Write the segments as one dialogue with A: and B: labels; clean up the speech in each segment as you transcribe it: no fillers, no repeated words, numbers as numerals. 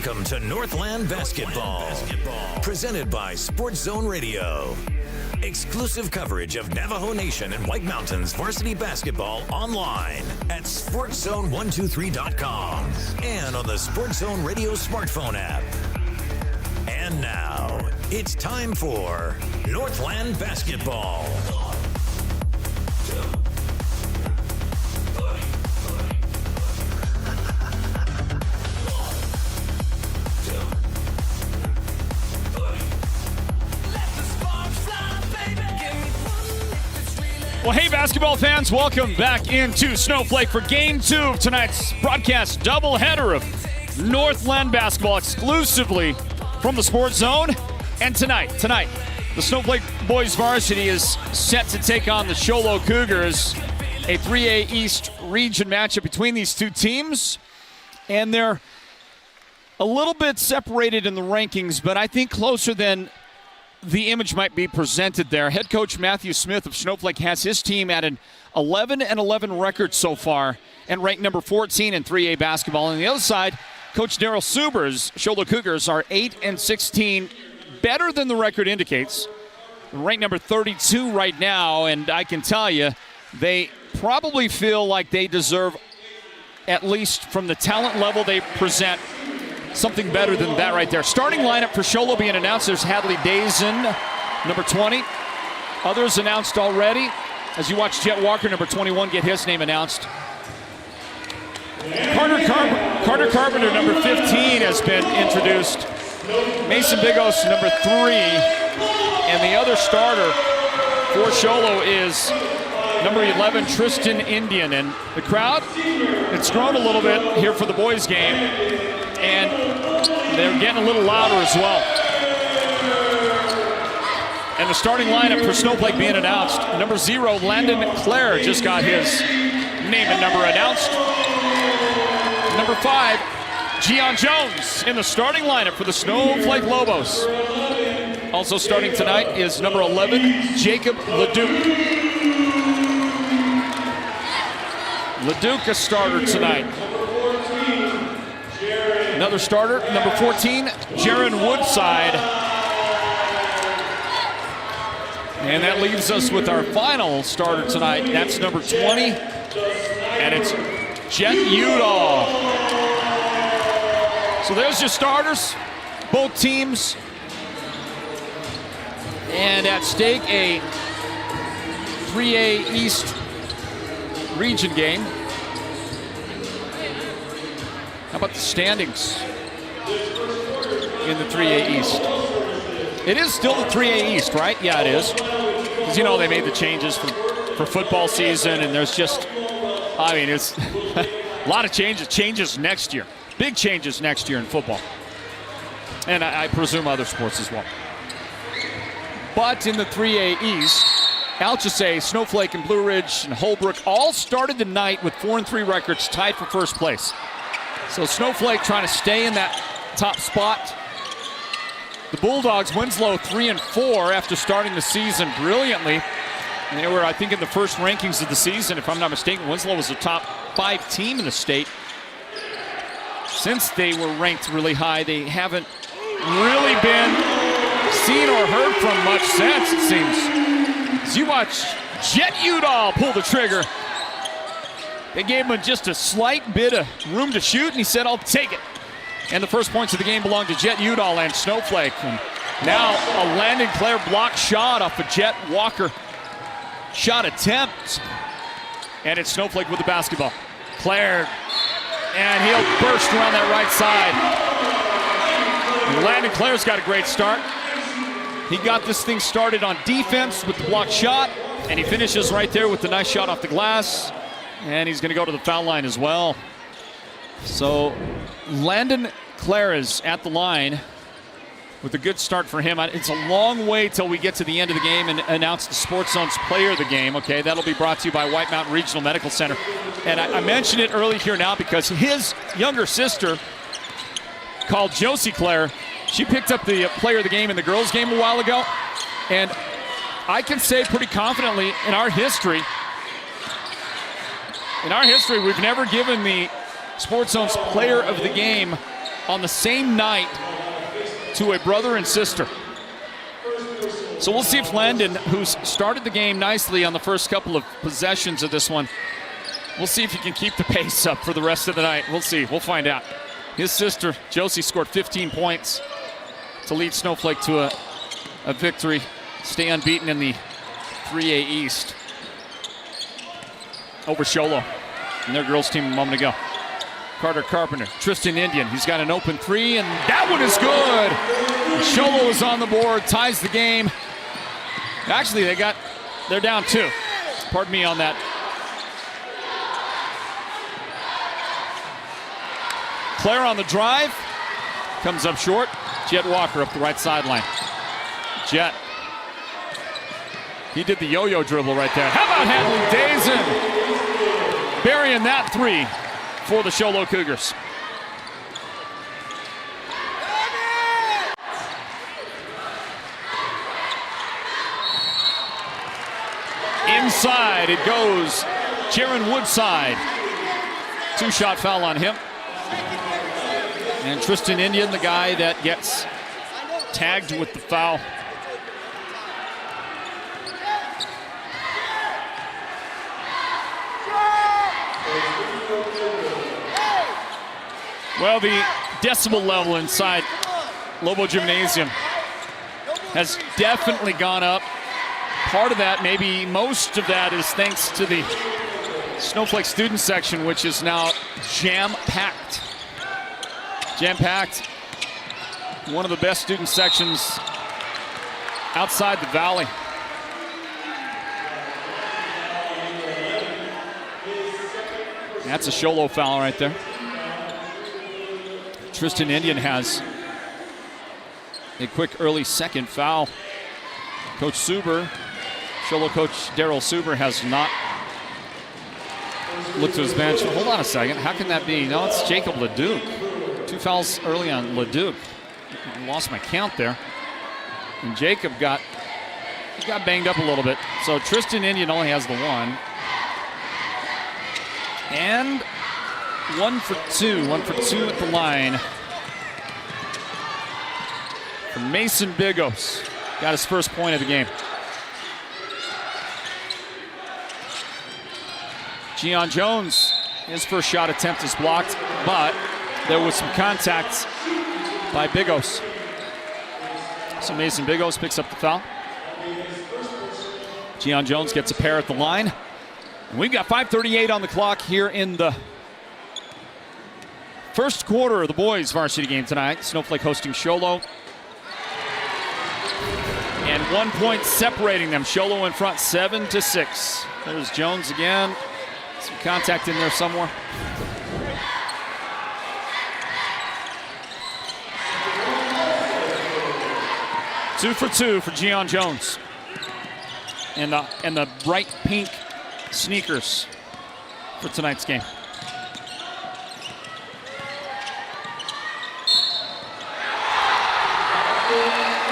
A: Welcome to Northland Basketball, presented by Sports Zone Radio. Exclusive coverage of Navajo Nation and White Mountains varsity basketball online at sportszone123.com and on the Sports Zone Radio smartphone app. And now, it's time for Northland Basketball.
B: Well, hey, basketball fans, welcome back into Snowflake for Game 2 of tonight's broadcast doubleheader of Northland Basketball exclusively from the Sports Zone. And tonight, the Snowflake boys varsity is set to take on the Sholo Cougars, a 3A East region matchup between these two teams. And they're a little bit separated in the rankings, but I think closer than the image might be presented there. Head coach Matthew Smith of Snowflake has his team at an 11-11 record so far and ranked number 14 in 3A basketball. On the other side, Coach Daryl Suber's Sholo Cougars are 8-16, better than the record indicates. Ranked number 32 right now, and I can tell you, they probably feel like they deserve, at least from the talent level they present, something better than that right there. Starting lineup for Sholo being announced. There's Hadley Dazen, number 20. Others announced already. As you watch Jet Walker, number 21, get his name announced. Carter Carpenter, number 15, has been introduced. Mason Bigos, number 3. And the other starter for Sholo is number 11, Tristan Indian. And the crowd, it's grown a little bit here for the boys' game. And they're getting a little louder as well. And the starting lineup for Snowflake being announced. Number 0, Landon Clare just got his name and number announced. Number 5, Gian Jones in the starting lineup for the Snowflake Lobos. Also starting tonight is number 11, Jacob Leduc. Leduc a starter tonight. Another starter, number 14, Jaron Woodside. And that leaves us with our final starter tonight. That's number 20, and it's Jet Udall. So there's your starters, both teams. And at stake, a 3A East region game. How about the standings in the 3A East? It is still the 3A East, right? Yeah, it is. Because, you know, they made the changes for football season, and there's just, I mean, it's a lot of changes next year. Big changes next year in football. And I presume other sports as well. But in the 3A East, Alchese, Snowflake, and Blue Ridge, and Holbrook all started the night with 4-3 records, tied for first place. So Snowflake trying to stay in that top spot. The Bulldogs, Winslow 3-4 after starting the season brilliantly. And they were, I think, in the first rankings of the season. If I'm not mistaken, Winslow was the top 5 team in the state. Since they were ranked really high, they haven't really been seen or heard from much since, it seems. As you watch Jet Udall pull the trigger. They gave him just a slight bit of room to shoot, and he said, I'll take it. And the first points of the game belong to Jet Udall and Snowflake. And now a Landon Clare block shot off a Jet Walker shot attempt. And it's Snowflake with the basketball. Clare, and he'll burst around that right side. And Landon Clare's got a great start. He got this thing started on defense with the block shot, and he finishes right there with the nice shot off the glass. And he's going to go to the foul line as well. So Landon Clare is at the line with a good start for him. It's a long way till we get to the end of the game and announce the Sports Zone's player of the game. Okay, that'll be brought to you by White Mountain Regional Medical Center. And I mentioned it early here now because his younger sister, called Josie Clare, she picked up the player of the game in the girls' game a while ago. And I can say pretty confidently in our history, we've never given the Sports Zone's player of the game on the same night to a brother and sister. So we'll see if Landon, who's started the game nicely on the first couple of possessions of this one, we'll see if he can keep the pace up for the rest of the night. We'll see. We'll find out. His sister, Josie, scored 15 points to lead Snowflake to a victory, stay unbeaten in the 3A East over Sholo and their girls team a moment ago. Carter Carpenter, Tristan Indian, he's got an open three, and that one is good. Sholo is on the board, ties the game. Actually, they're down 2. Pardon me on that. Claire on the drive, comes up short. Jet Walker up the right sideline. Jet. He did the yo-yo dribble right there. How about Hadley Dazen burying that 3 for the Sholo Cougars. Inside it goes. Jaron Woodside. 2-shot foul on him. And Tristan Indian, the guy that gets tagged with the foul. Well, the decibel level inside Lobo Gymnasium has definitely gone up. Part of that, maybe most of that, is thanks to the Snowflake student section, which is now jam-packed. Jam-packed. One of the best student sections outside the valley. That's a Sholo foul right there. Tristan Indian has a quick early second foul. Coach Suber, Sholo coach Daryl Suber, has not looked to his bench. Hold on a second, how can that be? No, it's Jacob Leduc. 2 fouls early on Leduc. Lost my count there. And Jacob got banged up a little bit. So Tristan Indian only has the 1. And 1 for 2. 1 for 2 at the line. From Mason Bigos. Got his first point of the game. Gian Jones, his first shot attempt is blocked, but there was some contact by Bigos. So Mason Bigos picks up the foul. Gian Jones gets a pair at the line. And we've got 5:38 on the clock here in the first quarter of the boys' varsity game tonight. Snowflake hosting Sholo. And 1 point separating them. Sholo in front 7-6. There's Jones again. Some contact in there somewhere. Two for 2 for Gian Jones. And the bright pink sneakers for tonight's game.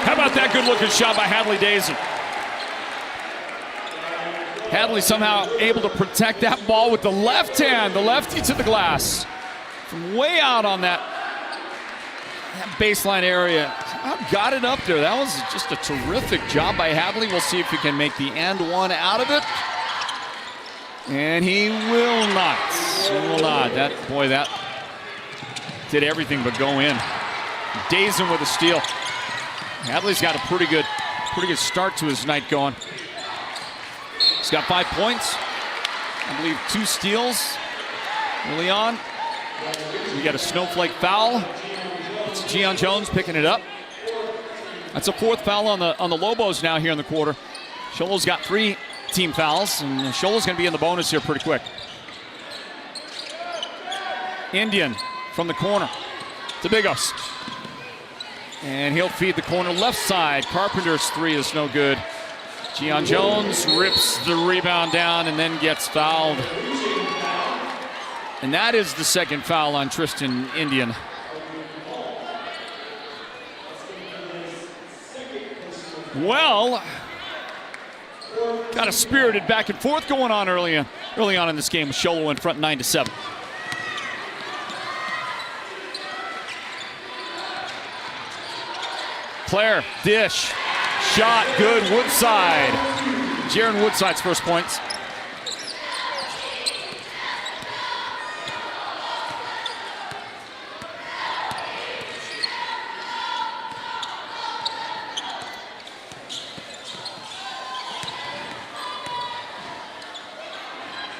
B: How about that good-looking shot by Hadley Dazen? Hadley somehow able to protect that ball with the left hand, the lefty to the glass. From way out on that baseline area. Got it up there. That was just a terrific job by Hadley. We'll see if he can make the and one out of it. And he will not. He will not. That did everything but go in. Dazen with a steal. Hadley's got a pretty good start to his night going. He's got 5 points. I believe 2 steals early on. We got a Snowflake foul. It's Gian Jones picking it up. That's a 4th foul on the Lobos now here in the quarter. Sholo's got 3 team fouls, and Sholo's going to be in the bonus here pretty quick. Indian from the corner to Bigos. And he'll feed the corner left side. Carpenter's 3 is no good. Gian Jones rips the rebound down and then gets fouled. And that is the 2nd foul on Tristan Indian. Well, got a spirited back and forth going on early on in this game with Sholo in front 9-7. Claire, dish, shot, good, Woodside. Jaron Woodside's first points.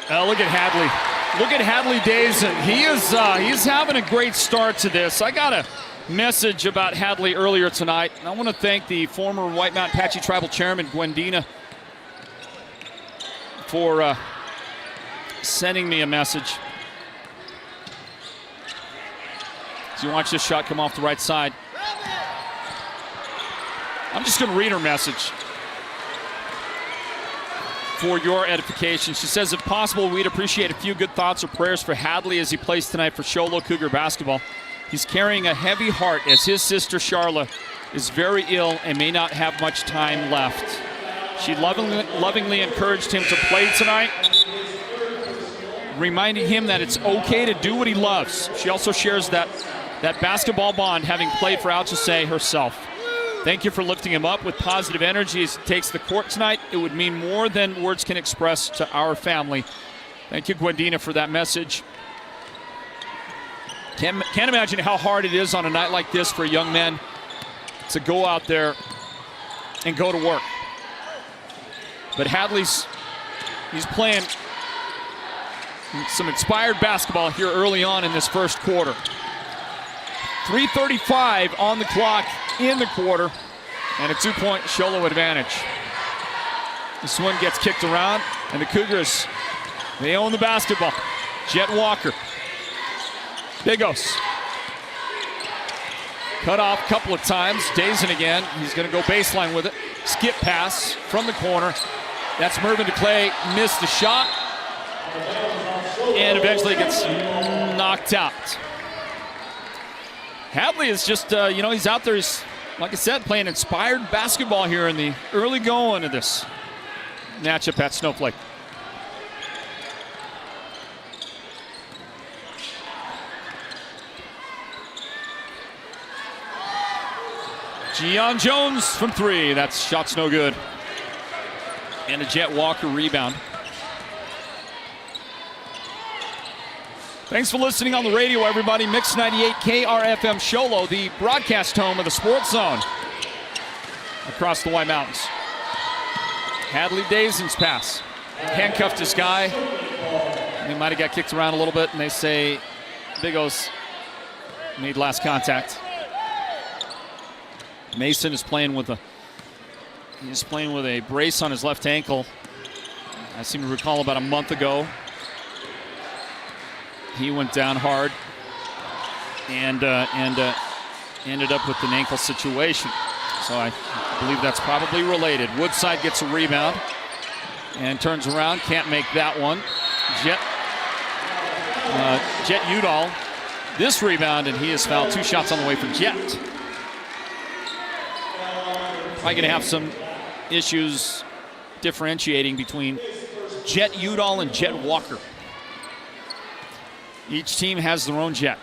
B: Look at Hadley. Look at Hadley Dazen. He's having a great start to this. I got a message about Hadley earlier tonight. And I want to thank the former White Mountain Apache Tribal Chairman, Gwendina, for sending me a message. As you watch this shot come off the right side. I'm just going to read her message for your edification. She says, if possible, we'd appreciate a few good thoughts or prayers for Hadley as he plays tonight for Show Low Cougar basketball. He's carrying a heavy heart as his sister Charla is very ill and may not have much time left. She lovingly encouraged him to play tonight, reminding him that it's okay to do what he loves. She also shares that basketball bond, having played for Alchese herself. Thank you for lifting him up with positive energy as he takes the court tonight. It would mean more than words can express to our family. Thank you, Gwendina, for that message. Can't imagine how hard it is on a night like this for a young man to go out there and go to work. But he's playing some inspired basketball here early on in this first quarter. 3:35 on the clock in the quarter, and a 2-point Show Low advantage. This one gets kicked around, and the Cougars, they own the basketball. Jet Walker. Bigos. Cut off a couple of times. Dazen again. He's going to go baseline with it. Skip pass from the corner. That's Mervyn DeClay. Missed the shot. And eventually gets knocked out. Hadley is just, he's out there, like I said, playing inspired basketball here in the early going of this matchup at Snowflake. Gian Jones from three. That shot's no good. And a Jet Walker rebound. Thanks for listening on the radio, everybody. Mix 98 KRFM Show Low, the broadcast home of the Sports Zone across the White Mountains. Hadley Dazen's pass. Handcuffed this guy. He might have got kicked around a little bit, and they say Bigos made last contact. Mason is playing with a brace on his left ankle. I seem to recall about a month ago, he went down hard and ended up with an ankle situation. So I believe that's probably related. Woodside gets a rebound and turns around, can't make that one. Jet Udall, this rebound, and he has fouled. 2 shots on the way for Jet. Probably going to have some issues differentiating between Jet Udall and Jet Walker. Each team has their own Jet.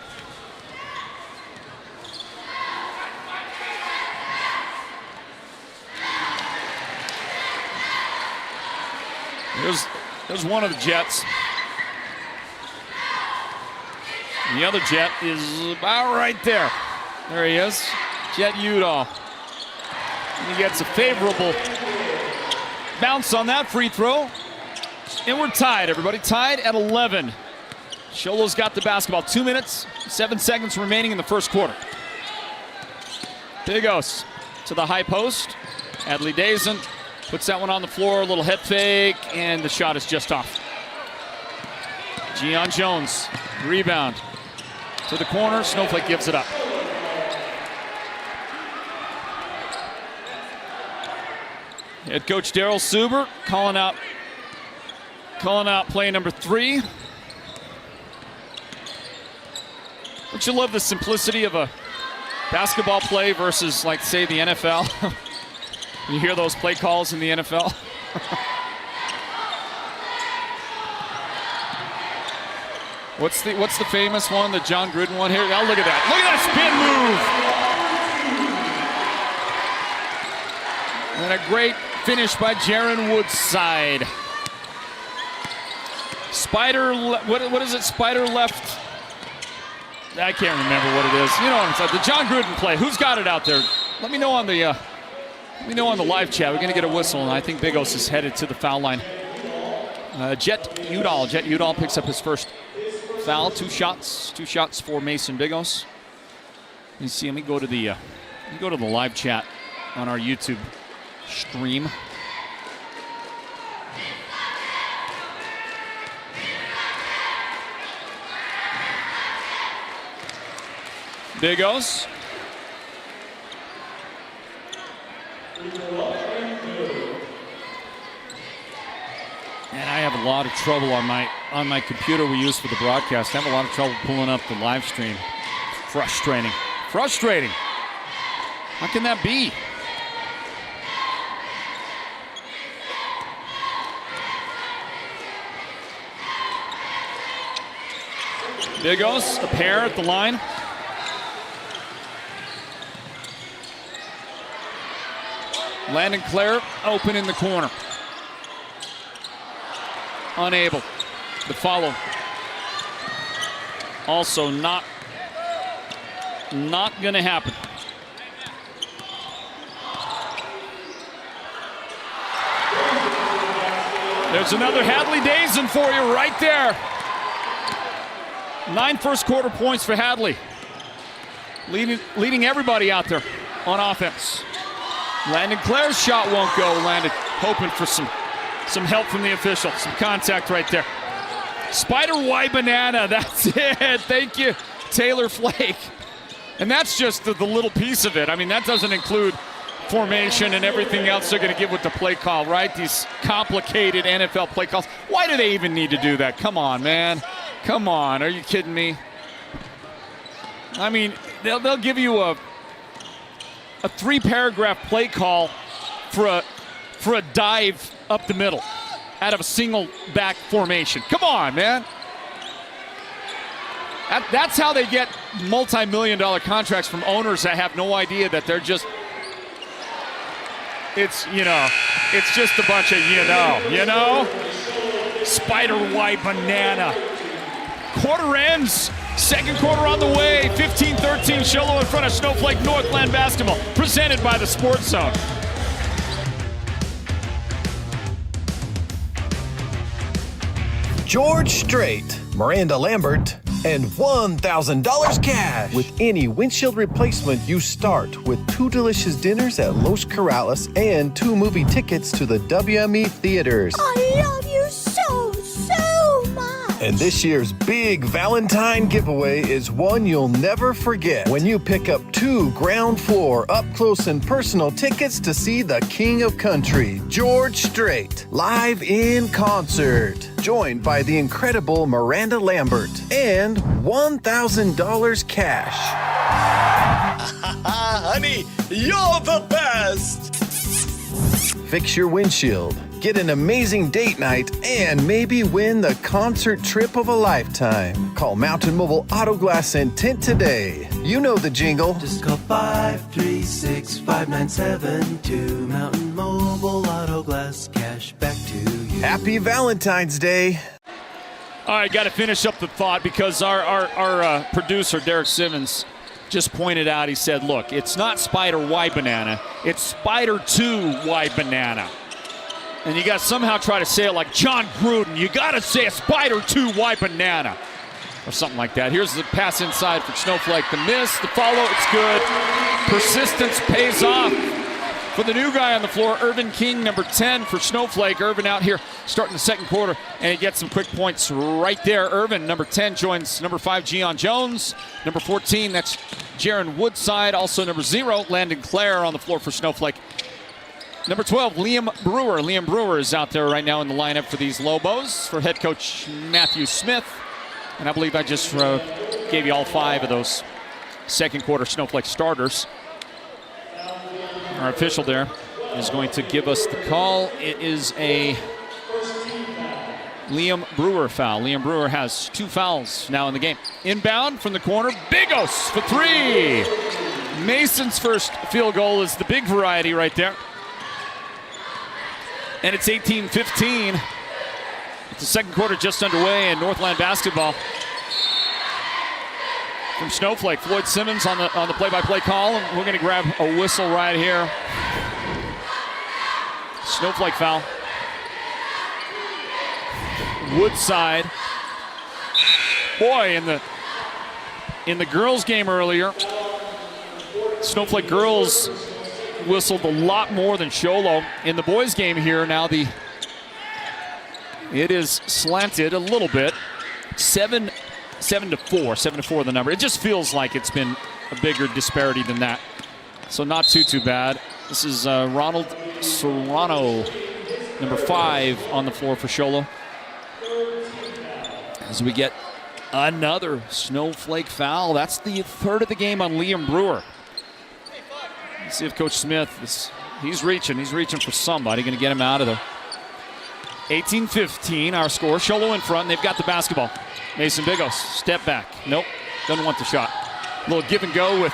B: There's one of the Jets. The other Jet is about right there. There he is, Jet Udall. He gets a favorable bounce on that free throw. And we're tied, everybody. Tied at 11. Show Low's got the basketball. 2 minutes, 7 seconds remaining in the first quarter. Bigos to the high post. Hadley Dazen puts that one on the floor. A little head fake, and the shot is just off. Gian Jones, rebound to the corner. Snowflake gives it up. Head coach Daryl Suber calling out play number 3. Don't you love the simplicity of a basketball play versus, like, say, the NFL? You hear those play calls in the NFL? What's the famous one, the John Gruden one here? Oh, look at that. Look at that spin move. And a great finish by Jaron Woodside. Spider, what is it? Spider left. I can't remember what it is. You know what I'm saying? The John Gruden play. Who's got it out there? Let me know on the live chat. We're going to get a whistle, and I think Big Os is headed to the foul line. Jet Udall picks up his first foul. Two shots for Mason Bigos. You see, let me go to the live chat on our YouTube stream. Bigos. And I have a lot of trouble on my computer we use for the broadcast. I have a lot of trouble pulling up the live stream. Frustrating. How can that be? Bigos, a pair at the line. Landon Clare open in the corner. Unable to follow. Also not going to happen. There's another Hadley Dazen for you right there. 9 first quarter points for Hadley. Leading everybody out there on offense. Landon Clare's shot won't go. Landon hoping for some help from the official. Some contact right there. Spider white banana. That's it. Thank you, Taylor Flake. And that's just the little piece of it. I mean, that doesn't include formation and everything else they're going to give with the play call, right? These complicated NFL play calls. Why do they even need to do that? Come on, man. Come on. Are you kidding me? I mean, they'll give you a 3-paragraph play call for a dive up the middle out of a single back formation. Come on, man. That's how they get multi-million-dollar contracts from owners that have no idea that they're just, it's just a bunch of you know. Spider white banana. Quarter ends. Second quarter on the way. 15-13 Sholo in front of Snowflake. Northland Basketball presented by the Sports Zone.
C: George Strait, Miranda Lambert, and $1,000 cash. With any windshield replacement, you start with 2 delicious dinners at Los Corrales and 2 movie tickets to the WME theaters.
D: I love you so much.
C: And this year's big Valentine giveaway is one you'll never forget when you pick up 2 ground floor up close and personal tickets to see the King of Country, George Strait, live in concert. Joined by the incredible Miranda Lambert and $1,000 cash.
E: Honey, you're the best!
C: Fix your windshield, get an amazing date night, and maybe win the concert trip of a lifetime. Call Mountain Mobile Auto Glass and Tint today. You know the jingle.
F: Just call 536-5972. Mountain Mobile Auto Glass, cash back to you.
C: Happy Valentine's Day.
B: All right, got to finish up the thought because our producer, Derek Simmons, just pointed out, he said, look, it's not Spider white banana, it's Spider 2 white banana. And you got to somehow try to say it like John Gruden. You got to say a Spider 2 white banana or something like that. Here's the pass inside for Snowflake. The miss, the follow, it's good. Persistence pays off for the new guy on the floor, Irvin King, number 10 for Snowflake. Irvin out here starting the second quarter, and he gets some quick points right there. Irvin, number 10, joins number 5, Gian Jones. Number 14, that's Jaron Woodside. Also number 0, Landon Clare on the floor for Snowflake. Number 12, Liam Brewer. Liam Brewer is out there right now in the lineup for these Lobos for head coach Matthew Smith. And I believe I just gave you all 5 of those second quarter Snowflake starters. Our official there is going to give us the call. It is a Liam Brewer foul. Liam Brewer has 2 fouls now in the game. Inbound from the corner, Bigos for 3. Mason's first field goal is the big variety right there. And it's 18-15. The second quarter just underway in Northland Basketball. From Snowflake, Floyd Simmons on the play-by-play call. And we're going to grab a whistle right here. Snowflake foul. Woodside. Boy, in the girls' game earlier, Snowflake girls whistled a lot more than Sholo. In the boys' game here now, it is slanted a little bit. 7-4 the number. It just feels like it's been a bigger disparity than that. So not too bad. This is Ronald Serrano, number 5 on the floor for Sholo. As we get another Snowflake foul. That's the third of the game on Liam Brewer. Let's see if Coach Smith he's reaching for somebody. Going to get him out of there. 18-15 our score. Sholo in front. And they've got the basketball. Mason Bigos, step back. Nope, doesn't want the shot. A little give and go with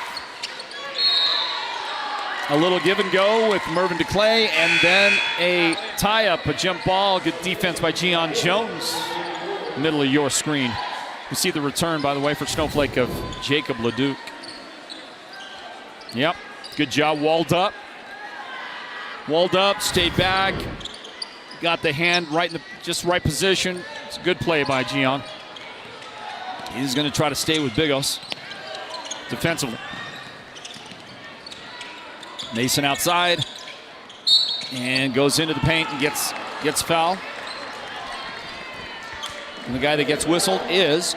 B: Mervyn DeClay, and then a tie-up, a jump ball. Good defense by Gian Jones. Middle of your screen. You see the return, by the way, for Snowflake of Jacob Leduc. Yep, good job. Walled up, stayed back. Got the hand right in the right position. It's a good play by Gian. He's going to try to stay with Bigos defensively. Mason outside and goes into the paint and gets foul. And the guy that gets whistled is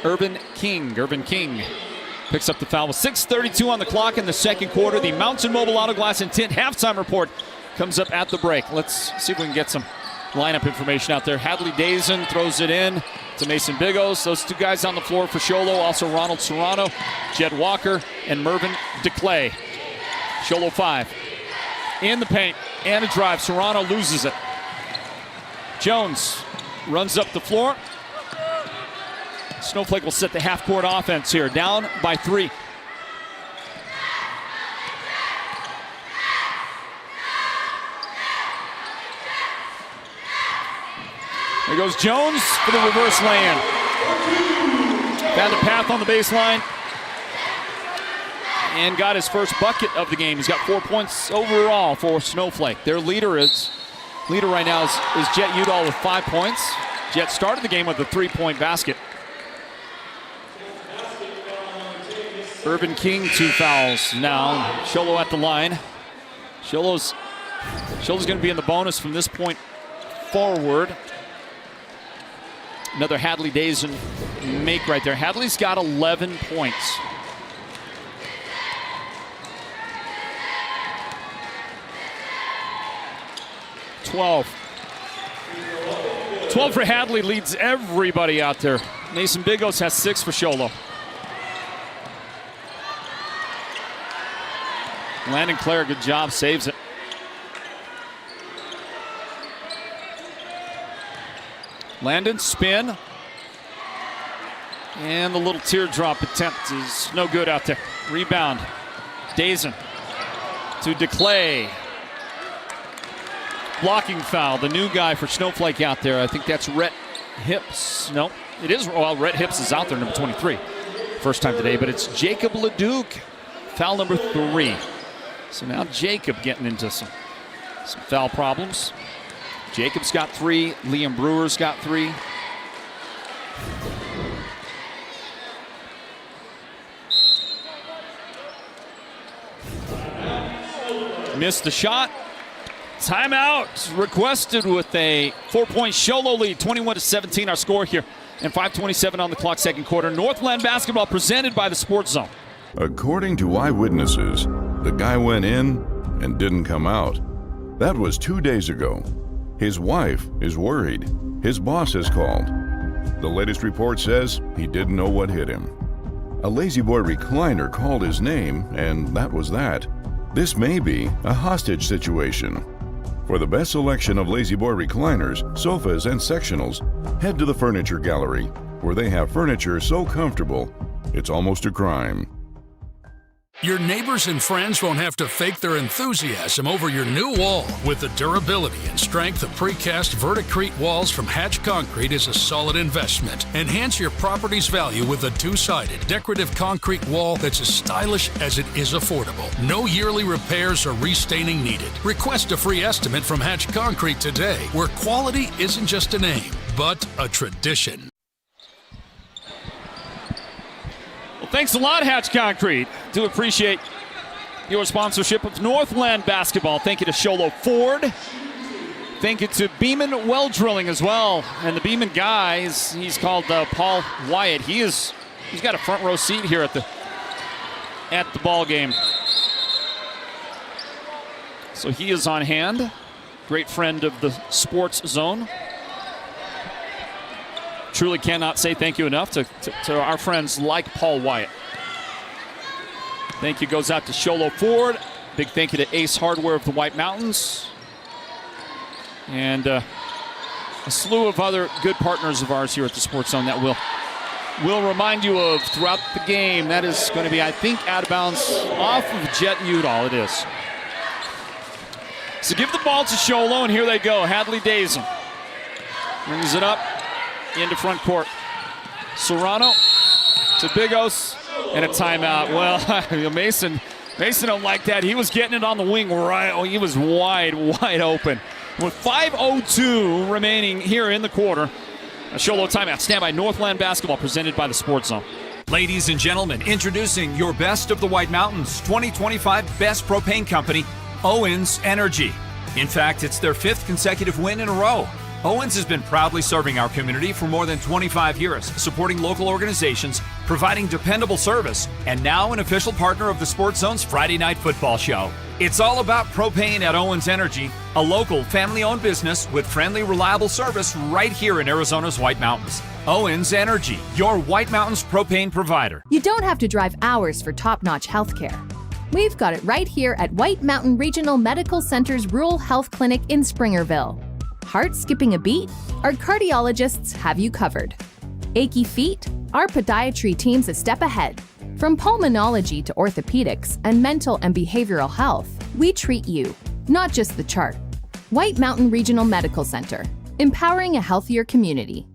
B: Urban King. Urban King picks up the foul with 6:32 on the clock in the second quarter. The Mountain Mobile Auto Glass and Tint halftime report comes up at the break. Let's see if we can get some lineup information out there. Hadley Dazen throws it in to Mason Bigos. Those two guys on the floor for Sholo. Also Ronald Serrano, Jed Walker, and Mervyn DeClay. Sholo 5. In the paint and a drive. Serrano loses it. Jones runs up the floor. Snowflake will set the half-court offense here. Down by 3. There goes Jones for the reverse lay-in. Found a path on the baseline and got his first bucket of the game. He's got 4 points overall for Snowflake. Their leader right now is Jet Udall with 5 points. Jet started the game with a 3-point basket. Urban King 2 fouls now. Sholo at the line. Sholo's going to be in the bonus from this point forward. Another Hadley Dazen make right there. Hadley's got 11 points. $12 for Hadley, leads everybody out there. Mason Bigos has 6 for Sholo. Landon Clare, good job, saves it. Landon, spin. And the little teardrop attempt is no good out there. Rebound, Dazen to DeClay. Blocking foul, the new guy for Snowflake out there. I think that's Rhett Hips. No, it is. Well, Rhett Hips is out there, number 23. First time today, but it's Jacob Leduc. Foul number 3. So now Jacob getting into some foul problems. Jacob's got 3. Liam Brewer's got 3. Missed the shot. Timeout requested with a 4-point Sholo lead, 21-17 our score here, and 5:27 on the clock, second quarter. Northland Basketball presented by the Sports Zone.
G: According to eyewitnesses, the guy went in and didn't come out. That was 2 days ago. His wife is worried. His boss has called. The latest report says he didn't know what hit him. A Lazy Boy recliner called his name, and that was that. This may be a hostage situation. For the best selection of Lazy Boy recliners, sofas, and sectionals, head to the Furniture Gallery, where they have furniture so comfortable, it's almost a crime.
H: Your neighbors and friends won't have to fake their enthusiasm over your new wall. With the durability and strength of precast Verticrete walls from Hatch Concrete is a solid investment. Enhance your property's value with a two-sided decorative concrete wall that's as stylish as it is affordable. No yearly repairs or restaining needed. Request a free estimate from Hatch Concrete today, where quality isn't just a name, but a tradition.
B: Well, thanks a lot, Hatch Concrete. Do appreciate your sponsorship of Northland Basketball. Thank you to Sholo Ford. Thank you to Beeman Well Drilling as well. And the Beeman guy, he's called Paul Wyatt. He's got a front row seat here at the ball game. So he is on hand. Great friend of the Sports Zone. Truly cannot say thank you enough to our friends like Paul Wyatt. Thank you goes out to Sholo Ford. Big thank you to Ace Hardware of the White Mountains. And a slew of other good partners of ours here at the Sports Zone that we'll remind you of throughout the game. That is going to be, I think, out of bounds off of Jet Udall. It is. So give the ball to Sholo, and here they go. Hadley Dazen brings it up into front court. Serrano to Bigos, and a timeout. Well, Mason don't like that. He was getting it on the wing right. Oh, he was wide open. With 5:02 remaining here in the quarter, a Sholo timeout. Stand by. Northland Basketball presented by the Sports Zone.
I: Ladies and gentlemen, introducing your best of the White Mountains 2025 Best Propane Company, Owens Energy. In fact, it's their 5th consecutive win in a row. Owens has been proudly serving our community for more than 25 years, supporting local organizations, providing dependable service, and now an official partner of the Sports Zone's Friday Night Football Show. It's all about propane at Owens Energy, a local family-owned business with friendly, reliable service right here in Arizona's White Mountains. Owens Energy, your White Mountains propane provider.
J: You don't have to drive hours for top-notch health care. We've got it right here at White Mountain Regional Medical Center's Rural Health Clinic in Springerville. Heart skipping a beat? Our cardiologists have you covered. Achy feet? Our podiatry team's a step ahead. From pulmonology to orthopedics and mental and behavioral health, we treat you, not just the chart. White Mountain Regional Medical Center, empowering a healthier community.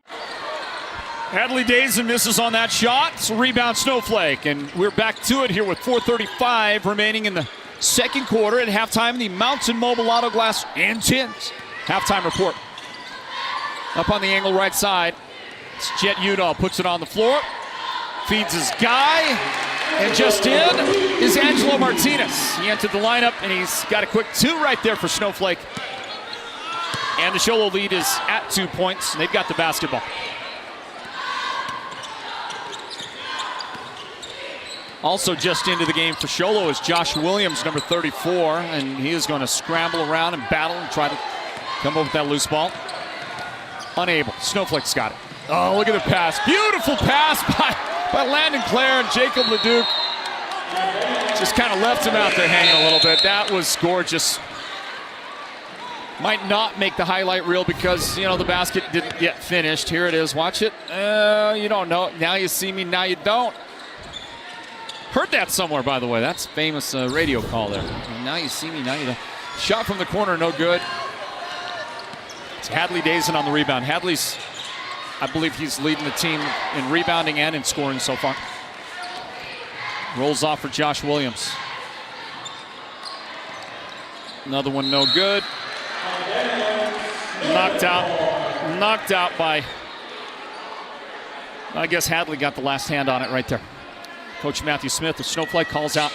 B: Hadley Dazen misses on that shot. It's a rebound, Snowflake, and we're back to it here with 4:35 remaining in the second quarter. At halftime, the Mountain Mobile Auto Glass and Tins halftime report. Up on the angle right side, it's Jet Udall, puts it on the floor, feeds his guy, and just in is Angelo Martinez. He entered the lineup, and he's got a quick 2 right there for Snowflake. And the Sholo lead is at 2 points, and they've got the basketball. Also just into the game for Sholo is Josh Williams, number 34, and he is going to scramble around and battle and try to come up with that loose ball. Unable. Snowflake's got it. Oh, look at the pass. Beautiful pass by Landon Clare, and Jacob Leduc just kind of left him out there hanging a little bit. That was gorgeous. Might not make the highlight reel because, the basket didn't get finished. Here it is. Watch it. You don't know it. Now you see me, now you don't. Heard that somewhere, by the way. That's a famous radio call there. And now you see me, now you don't. Shot from the corner, no good. It's Hadley Dazen on the rebound. Hadley's, I believe he's leading the team in rebounding and in scoring so far. Rolls off for Josh Williams. Another one, no good. Knocked out by, I guess Hadley got the last hand on it right there. Coach Matthew Smith of Snowflake calls out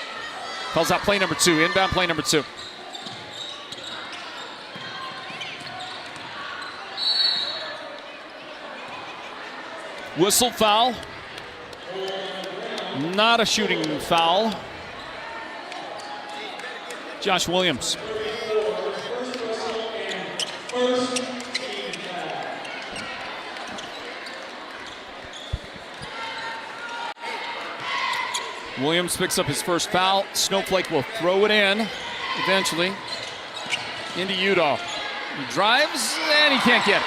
B: play number 2, inbound play number 2. Whistle foul. Not a shooting foul. Josh Williams. Williams picks up his first foul. Snowflake will throw it in eventually into Udall. He drives and he can't get it.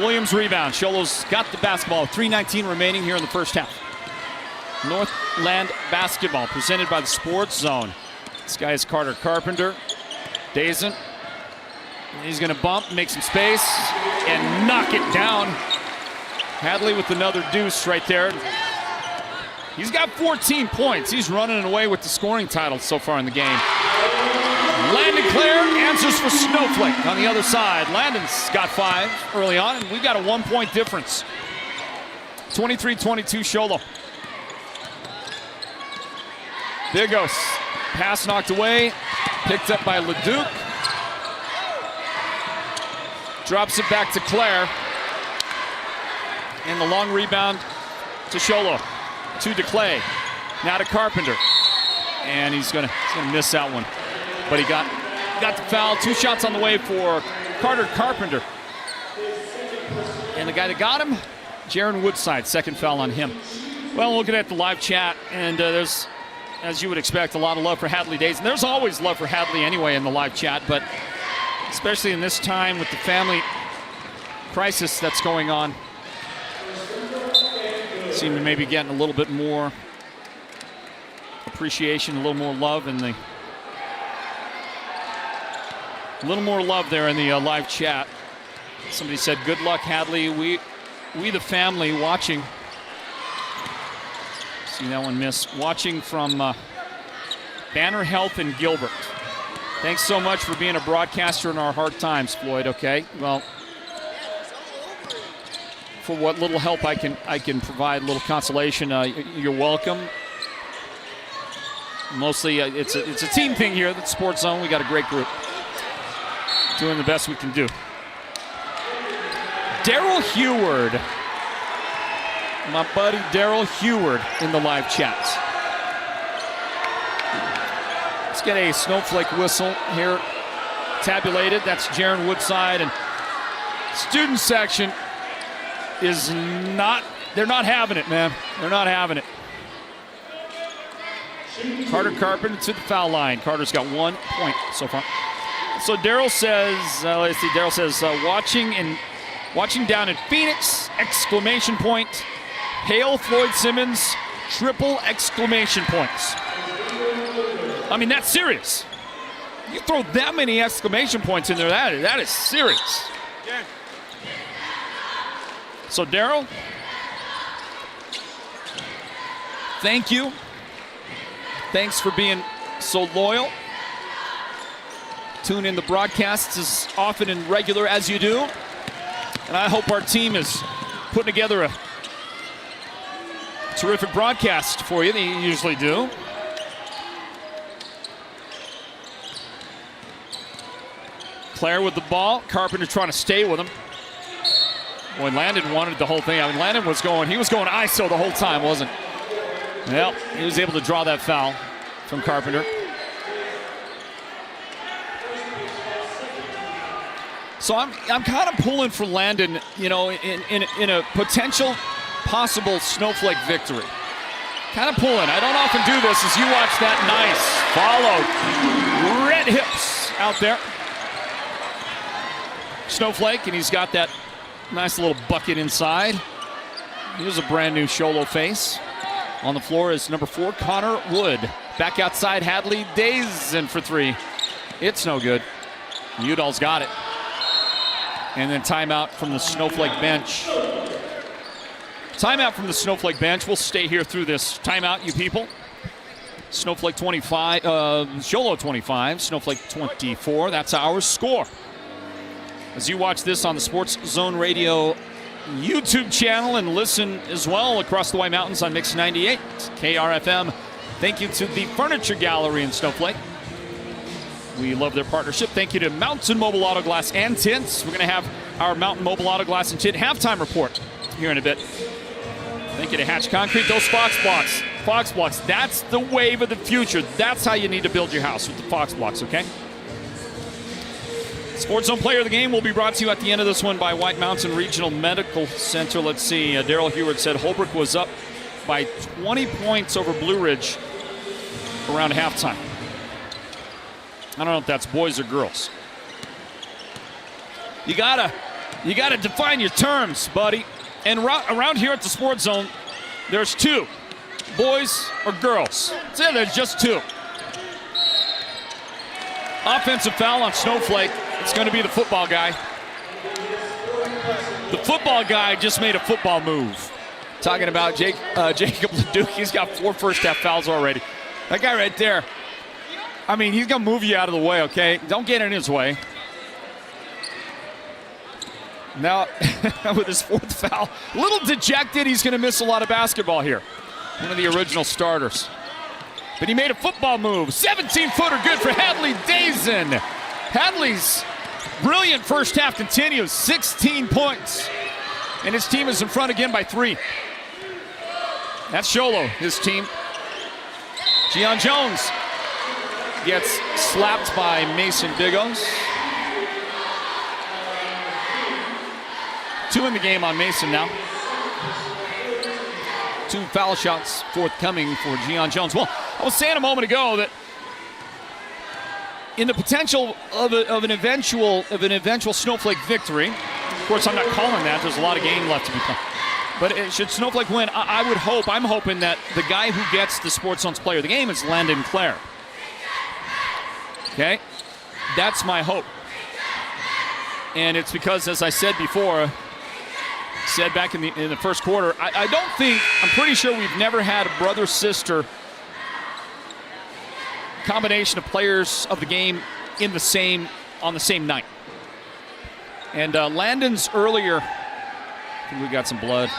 B: Williams rebound. Sholo's got the basketball. 3:19 remaining here in the first half. Northland Basketball, presented by the Sports Zone. This guy is Carter Carpenter. Dazen. He's going to bump, make some space, and knock it down. Hadley with another deuce right there. He's got 14 points. He's running away with the scoring title so far in the game. Landon Clare answers for Snowflake on the other side. Landon's got 5 early on, and we've got a 1-point difference. 23-22 Sholo. There goes. Pass knocked away. Picked up by Leduc. Drops it back to Clare. And the long rebound to Sholo. To DeClay. Now to Carpenter. And he's gonna miss that one. But he got the foul. 2 shots on the way for Carter Carpenter. And the guy that got him, Jaron Woodside, second foul on him. Well, looking at the live chat, and there's, as you would expect, a lot of love for Hadley Dazen. There's always love for Hadley anyway in the live chat, but especially in this time with the family crisis that's going on, seem to maybe getting a little bit more appreciation, a little more love in the there in the live chat. Somebody said, "Good luck, Hadley. We the family watching." See that one miss. Watching from Banner Health in Gilbert. Thanks so much for being a broadcaster in our hard times, Floyd. Okay, well, for what little help I can provide, a little consolation, you're welcome. Mostly, it's a team thing here. The Sports Zone. We got a great group, doing the best we can do. Daryl Heward, my buddy Daryl Heward, in the live chats. Let's get a Snowflake whistle here tabulated. That's Jaron Woodside, and student section is not, they're not having it, man. They're not having it. Carter Carpenter to the foul line. Carter's got 1 point so far. So Daryl says, let's see, Daryl says, watching down in Phoenix, exclamation point. Hail Floyd Simmons, triple exclamation points. I mean, that's serious. You throw that many exclamation points in there, that is serious. Yeah. So Daryl, thank you. Thanks for being so loyal. Tune in the broadcasts as often and regular as you do. And I hope our team is putting together a terrific broadcast for you. They usually do. Clare with the ball. Carpenter trying to stay with him. Boy, Landon wanted the whole thing. I mean, Landon was going ISO the whole time, wasn't he? Well, he was able to draw that foul from Carpenter. So I'm kind of pulling for Landon, you know, in a potential possible Snowflake victory. Kind of pulling. I don't often do this as you watch that nice follow. Red hips out there. Snowflake, and he's got that nice little bucket inside. Here's a brand new Sholo face. On the floor is number 4, Connor Wood. Back outside, Hadley Dazen for 3. It's no good. Udall's got it. And then timeout from the Snowflake bench. Timeout from the Snowflake bench. We'll stay here through this timeout, you people. Snowflake 25, Sholo 25, Snowflake 24. That's our score. As you watch this on the Sports Zone Radio YouTube channel and listen as well across the White Mountains on Mix 98, KRFM. Thank you to the Furniture Gallery in Snowflake. We love their partnership. Thank you to Mountain Mobile Auto Glass and Tints. We're going to have our Mountain Mobile Auto Glass and Tint halftime report here in a bit. Thank you to Hatch Concrete. Those Fox Blocks. Fox Blocks, that's the wave of the future. That's how you need to build your house, with the Fox Blocks, okay? Sports Zone Player of the Game will be brought to you at the end of this one by White Mountain Regional Medical Center. Let's see. Daryl Heward said Holbrook was up by 20 points over Blue Ridge around halftime. I don't know if that's boys or girls. You gotta define your terms, buddy. And around here at the Sports Zone, there's 2. boys or girls? There's just 2. Offensive foul on Snowflake. It's going to be the football guy. The football guy just made a football move. Talking about Jacob Leduc. He's got 4 first-half fouls already. That guy right there, I mean, he's going to move you out of the way, okay? Don't get in his way. Now, with his 4th foul, a little dejected. He's going to miss a lot of basketball here. One of the original starters. But he made a football move. 17-footer good for Hadley Dazen. Hadley's brilliant first half continues. 16 points. And his team is in front again by 3. That's Sholo, his team. Gian Jones gets slapped by Mason Bigos. 2 in the game on Mason now. 2 foul shots forthcoming for Gian Jones. Well, I was saying a moment ago that in the potential of an eventual Snowflake victory, of course I'm not calling that. There's a lot of game left to be played. But should Snowflake win, I'm hoping that the guy who gets the Sports Zone's player of the game is Landon Clare. Okay? That's my hope. And it's because, as I said before, said back in the first quarter, I'm pretty sure we've never had a brother-sister combination of players of the game on the same night. And Landon's earlier, I think we got some blood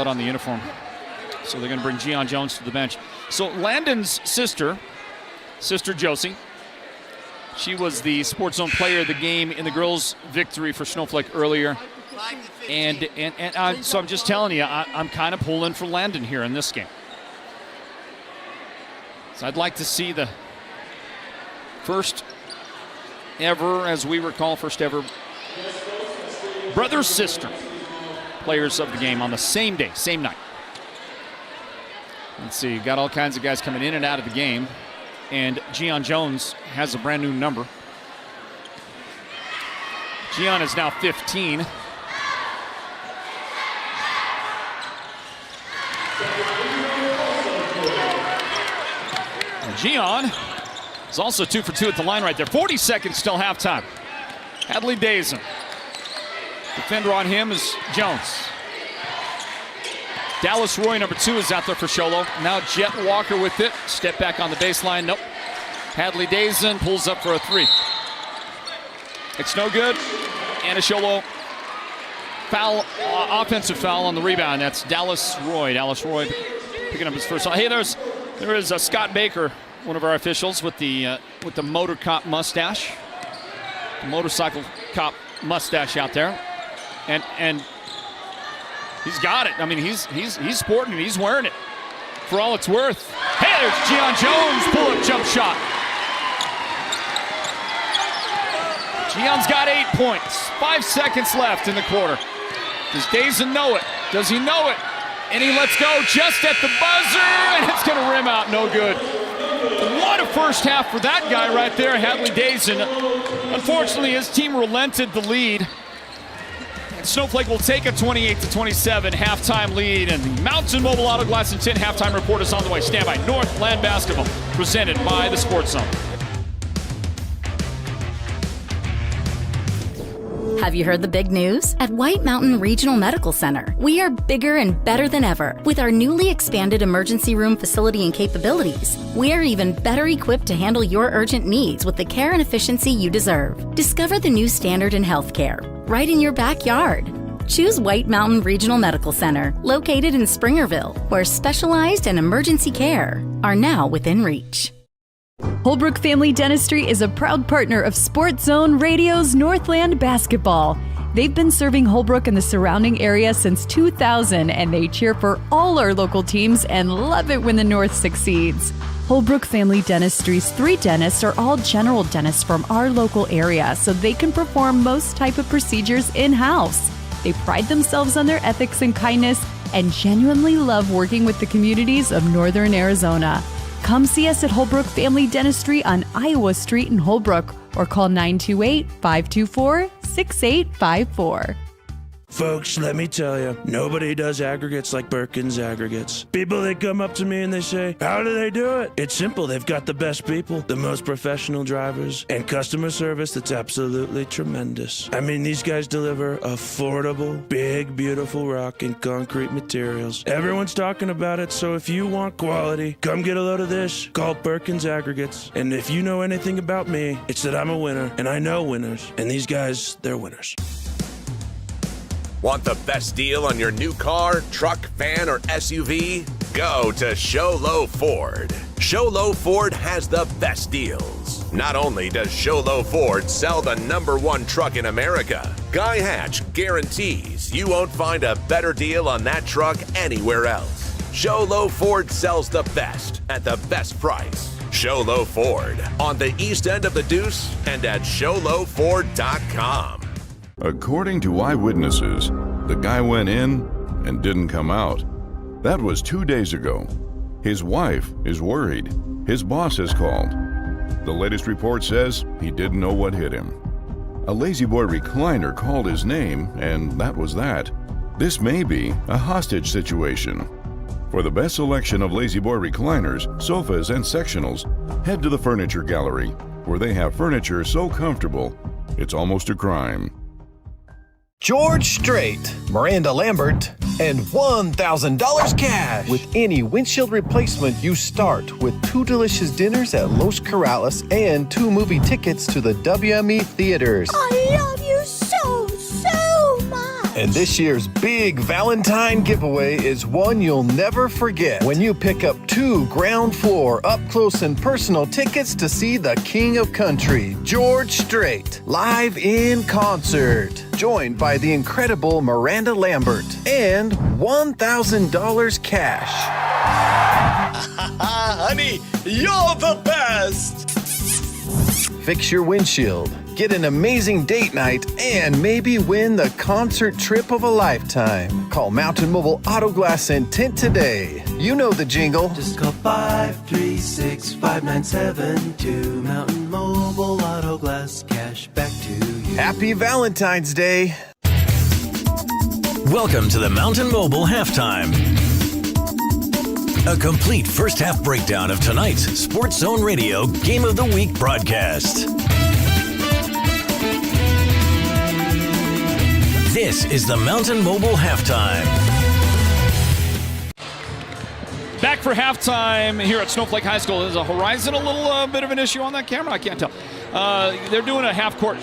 B: on the uniform. So they're going to bring Gian Jones to the bench. So Landon's sister Josie, she was the Sports Zone player of the game in the girls' victory for Snowflake earlier. And so I'm just telling you, I'm kind of pulling for Landon here in this game. So I'd like to see the first ever, as we recall, brother-sister players of the game on the same day, same night. Let's see, got all kinds of guys coming in and out of the game. And Gian Jones has a brand new number. Gian is now 15. And Gian is also 2 for 2 at the line right there. 40 seconds till halftime. Hadley Dazen. Defender on him is Jones. Dallas Roy, number 2, is out there for Sholo. Now Jet Walker with it. Step back on the baseline. Nope. Hadley Dazen pulls up for a 3. It's no good. And a Sholo foul, offensive foul on the rebound. That's Dallas Roy. Dallas Roy picking up his first foul. Hey, there is Scott Baker, one of our officials, with the motor cop mustache. The motorcycle cop mustache out there. And he's got it. I mean, he's sporting it. He's wearing it for all it's worth. Hey, there's Gian Jones, pull-up jump shot. Gian's got 8 points. 5 seconds left in the quarter. Does Dazen know it? Does he know it? And he lets go just at the buzzer, and it's going to rim out. No good. What a first half for that guy right there, Hadley Dazen. Unfortunately, his team relented the lead. Snowflake will take a 28-27 halftime lead, and the Mountain Mobile Auto Glass and Tint halftime report is on the way. Stand by. Northland Basketball, presented by the Sports Zone.
K: Have you heard the big news? At White Mountain Regional Medical Center, we are bigger and better than ever. With our newly expanded emergency room facility and capabilities, we are even better equipped to handle your urgent needs with the care and efficiency you deserve. Discover the new standard in healthcare right in your backyard. Choose White Mountain Regional Medical Center, located in Springerville, where specialized and emergency care are now within reach.
L: Holbrook Family Dentistry is a proud partner of Sports Zone Radio's Northland Basketball. They've been serving Holbrook and the surrounding area since 2000, and they cheer for all our local teams and love it when the North succeeds. Holbrook Family Dentistry's 3 dentists are all general dentists from our local area, so they can perform most type of procedures in-house. They pride themselves on their ethics and kindness and genuinely love working with the communities of Northern Arizona. Come see us at Holbrook Family Dentistry on Iowa Street in Holbrook or call 928-524-6854.
M: Folks, let me tell you, nobody does aggregates like Birkin's Aggregates. People, they come up to me and they say, how do they do it? It's simple. They've got the best people, the most professional drivers, and customer service that's absolutely tremendous. I mean, these guys deliver affordable, big, beautiful rock and concrete materials. Everyone's talking about it, so if you want quality, come get a load of this. Call Birkin's Aggregates. And if you know anything about me, it's that I'm a winner, and I know winners. And these guys, they're winners.
A: Want the best deal on your new car, truck, van, or SUV? Go to Show Low Ford. Show Low Ford has the best deals. Not only does Show Low Ford sell the #1 truck in America, Guy Hatch guarantees you won't find a better deal on that truck anywhere else. Show Low Ford sells the best at the best price. Show Low Ford on the east end of the Deuce and at showlowford.com.
G: According to eyewitnesses, the guy went in and didn't come out. That was 2 days ago. His wife is worried. His boss has called. The latest report says he didn't know what hit him. A lazy boy recliner called his name, and that was that. This may be a hostage situation. For the best selection of lazy boy recliners, sofas, and sectionals, head to the Furniture Gallery, where they have furniture so comfortable, it's almost a crime.
C: George Strait, Miranda Lambert, and $1,000 cash. With any windshield replacement, you start with 2 delicious dinners at Los Corrales and 2 movie tickets to the WME theaters.
D: I love you so, so much.
C: And this year's big Valentine giveaway is one you'll never forget when you pick up 2 ground floor up close and personal tickets to see the King of Country, George Strait, live in concert. Joined by the incredible Miranda Lambert and $1,000 cash.
E: Honey, you're the best!
C: Fix your windshield, get an amazing date night, and maybe win the concert trip of a lifetime. Call Mountain Mobile Auto Glass and Tint today. You know the jingle.
F: Just call 536-5972. Mountain Mobile Auto Glass, cash back to you.
C: Happy Valentine's Day.
A: Welcome to the Mountain Mobile Halftime. A complete first half breakdown of tonight's Sports Zone Radio Game of the Week broadcast. This is the Mountain Mobile Halftime.
B: Back for halftime here at Snowflake High School. Is a horizon a little bit of an issue on that camera? I can't tell. They're doing a half-court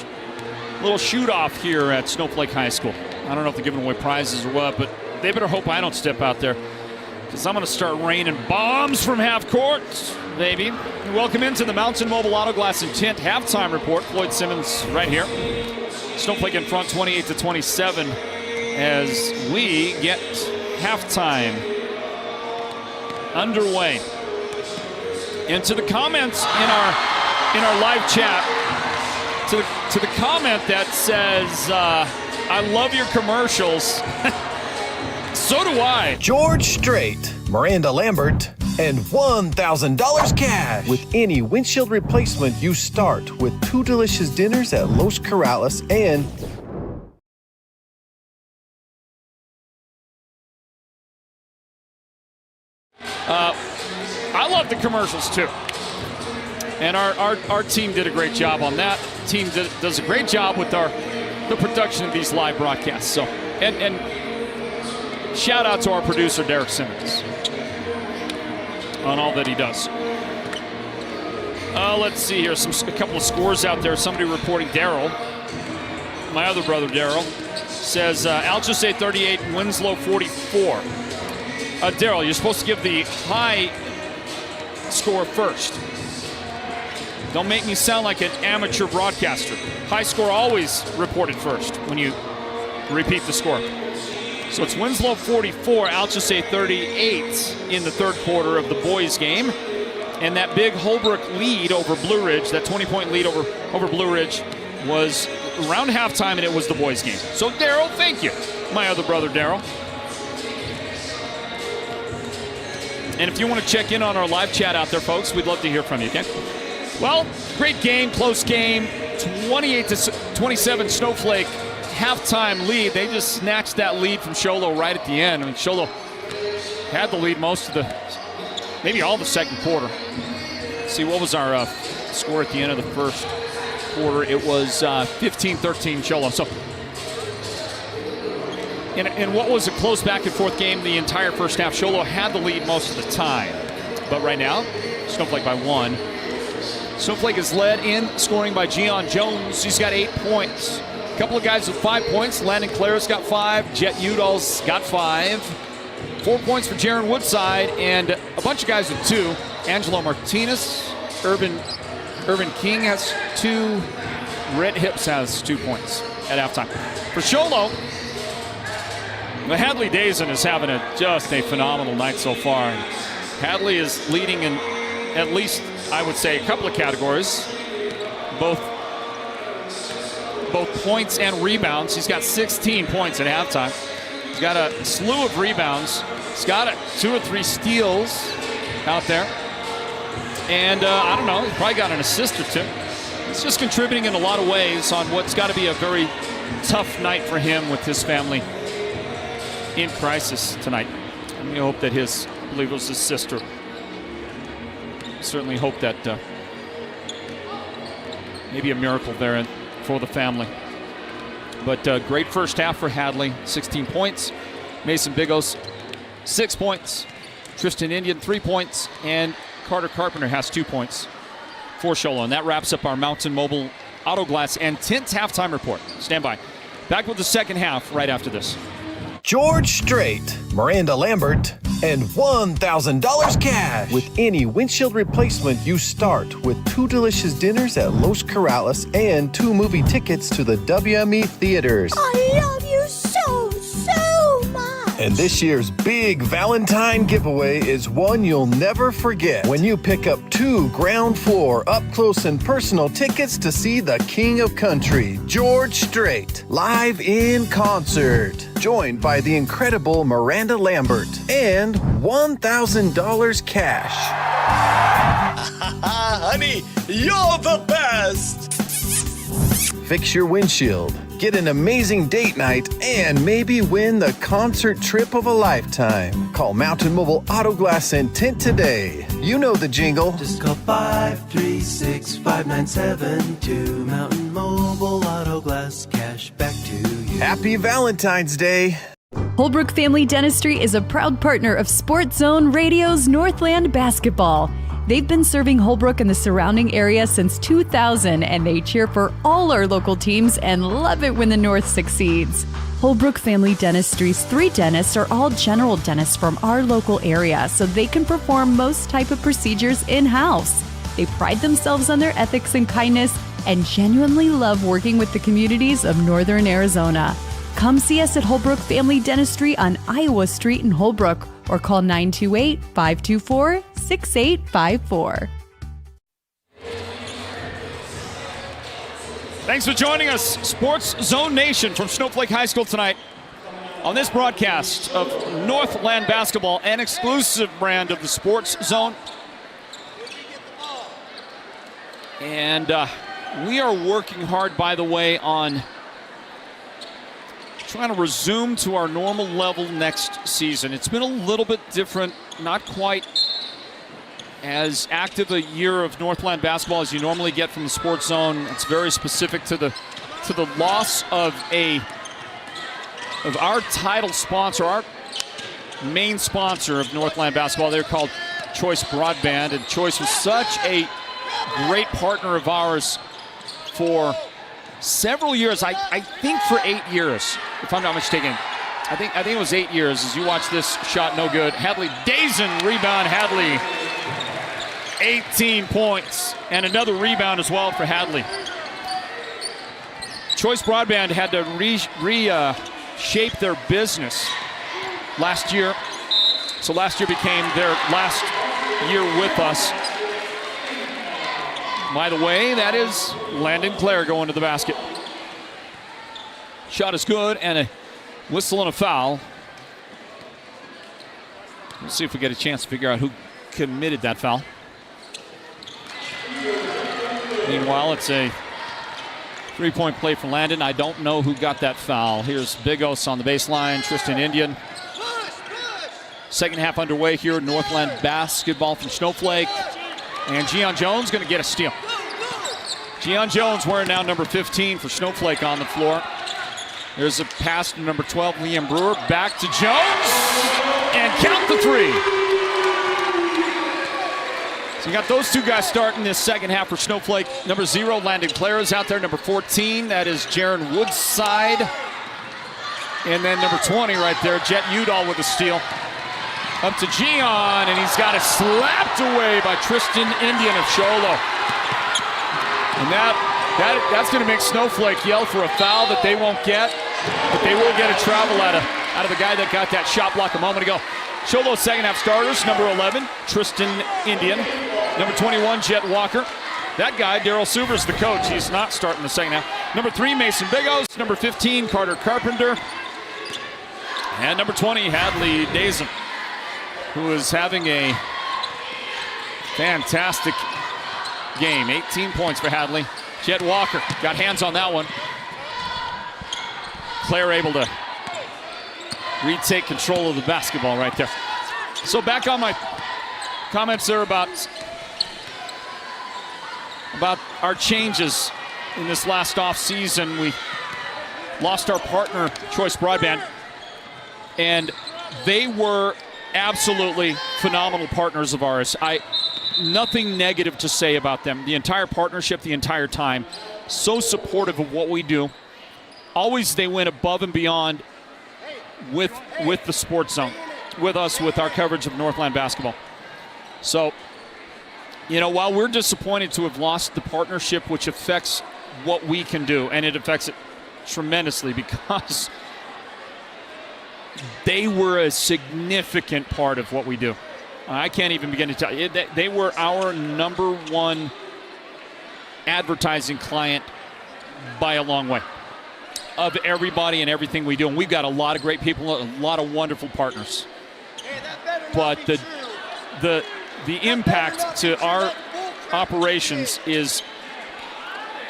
B: little shoot-off here at Snowflake High School. I don't know if they're giving away prizes or what, but they better hope I don't step out there, because I'm going to start raining bombs from half-court, baby. Welcome into the Mountain Mobile Auto Glass and Tint halftime report. Floyd Simmons right here. Snowflake in front 28-27 as we get halftime underway. And to the comments in our live chat, to the comment that says, I love your commercials. So do I.
C: George Strait, Miranda Lambert, and $1,000 cash. With any windshield replacement, you start with 2 delicious dinners at Los Corrales and
B: I love the commercials too. And our team did a great job on that. Team does a great job with the production of these live broadcasts. So and shout out to our producer Derek Simmons on all that he does. Let's see here, a couple of scores out there. Somebody reporting Daryl, my other brother Daryl, says Altuve 38, Winslow 44. Daryl, you're supposed to give the high score first. Don't make me sound like an amateur broadcaster. High score always reported first when you repeat the score. So it's Winslow 44, Altuve 38 in the third quarter of the boys' game. And that big Holbrook lead over Blue Ridge, that 20-point lead over Blue Ridge, was around halftime, and it was the boys' game. So, Daryl, thank you, my other brother, Daryl. And if you want to check in on our live chat out there, folks, we'd love to hear from you, okay? Well, great game, close game, 28-27 Snowflake halftime lead. They just snatched that lead from Sholo right at the end. I mean, Sholo had the lead most of maybe all the second quarter. Let's see, what was our score at the end of the first quarter? It was 15-13 Sholo. So, in what was a close back and forth game the entire first half, Sholo had the lead most of the time. But right now, Snowflake by 1. Snowflake is led in scoring by Gian Jones. He's got 8 points. A couple of guys with 5 points. Landon Clara's got 5. Jet Udall's got 5. 4 points for Jaron Woodside, and a bunch of guys with 2. Angelo Martinez, Urban King has 2. Red Hips has 2 points at halftime. For Sholo, Hadley Dazen is having just a phenomenal night so far. Hadley is leading in at least, I would say, a couple of categories, both points and rebounds. He's got 16 points at halftime. He's got a slew of rebounds. He's got 2 or 3 steals out there. And I don't know, he's probably got an assist or 2. He's just contributing in a lot of ways on what's got to be a very tough night for him with his family in crisis tonight. And we hope that I believe it was his sister. Certainly hope that maybe a miracle there for the family. But great first half for Hadley, 16 points. Mason Bigos, 6 points. Tristan Indian, 3 points. And Carter Carpenter has 2 points for Sholo. And that wraps up our Mountain Mobile Auto Glass and Tints halftime report. Stand by. Back with the second half right after this.
C: George Strait, Miranda Lambert, and $1,000 cash. With any windshield replacement, you start with 2 delicious dinners at Los Corrales and 2 movie tickets to the WME theaters.
D: I love you so, so much.
C: And this year's big Valentine giveaway is one you'll never forget when you pick up 2 ground floor up close and personal tickets to see the King of Country, George Strait, live in concert. Joined by the incredible Miranda Lambert and $1,000 cash.
E: Honey, you're the best!
C: Fix your windshield, get an amazing date night, and maybe win the concert trip of a lifetime. Call Mountain Mobile Auto Glass and Tint today. You know the jingle.
F: Just call 536-5972. Mountain Mobile Auto Glass, cash back to you.
C: Happy Valentine's Day.
L: Holbrook Family Dentistry is a proud partner of Sports Zone Radio's Northland Basketball. They've been serving Holbrook and the surrounding area since 2000, and they cheer for all our local teams and love it when the North succeeds. Holbrook Family Dentistry's 3 dentists are all general dentists from our local area, so they can perform most type of procedures in-house. They pride themselves on their ethics and kindness and genuinely love working with the communities of Northern Arizona. Come see us at Holbrook Family Dentistry on Iowa Street in Holbrook or call 928-524-6854.
B: Thanks for joining us, Sports Zone Nation from Snowflake High School tonight on this broadcast of Northland Basketball, an exclusive brand of the Sports Zone. And we are working hard, by the way, on trying to resume to our normal level next season. It's been a little bit different, not quite as active a year of Northland basketball as you normally get from the Sports Zone. It's very specific to the loss of our title sponsor, our main sponsor of Northland basketball. They're called Choice Broadband, and Choice was such a great partner of ours for several years. I think for 8 years, if I'm not mistaken. I think it was 8 years. As you watch this shot, no good. Hadley Dazen rebound. Hadley, 18 points and another rebound as well for Hadley. Choice Broadband had to reshape their business last year. So last year became their last year with us. By the way, that is Landon Clare going to the basket. Shot is good, and a whistle and a foul. We'll see if we get a chance to figure out who committed that foul. Meanwhile, it's a Three-point play for Landon. I don't know who got that foul. Here's Bigos on the baseline. Tristan Indian. Second half underway here. Northland Basketball from Snowflake. And Gian Jones going to get a steal. Gian Jones wearing now number 15 for Snowflake on the floor. There's a pass to number 12, Liam Brewer. Back to Jones. And count the three. So you got those two guys starting this second half for Snowflake. Number 0, Landon Clare is out there. Number 14, that is Jaron Woodside. And then number 20 right there, Jet Udall with a steal. Up to Gian, and he's got it slapped away by Tristan Indian of Sholo. And that's going to make Snowflake yell for a foul that they won't get, but they will get a travel out of the guy that got that shot block a moment ago. Sholo's second half starters, number 11, Tristan Indian. Number 21, Jet Walker. That guy, Daryl Subers, the coach, he's not starting the second half. Number 3, Mason Bigos. Number 15, Carter Carpenter. And number 20, Hadley Dazen, who is having a fantastic game. 18 points for Hadley. Jet Walker got hands on that one. Claire able to retake control of the basketball right there. So back on my comments there about our changes in this last off season. We lost our partner, Choice Broadband, and they were absolutely phenomenal partners of ours. Nothing negative to say about them. The entire partnership, the entire time, so supportive of what we do. Always they went above and beyond with the Sports Zone, with us, with our coverage of Northland Basketball. So, you know, while we're disappointed to have lost the partnership, which affects what we can do, and it affects it tremendously because they were a significant part of what we do. I can't even begin to tell you. They were our number one advertising client by a long way of everybody and everything we do. And we've got a lot of great people, a lot of wonderful partners. But the impact to our operations is,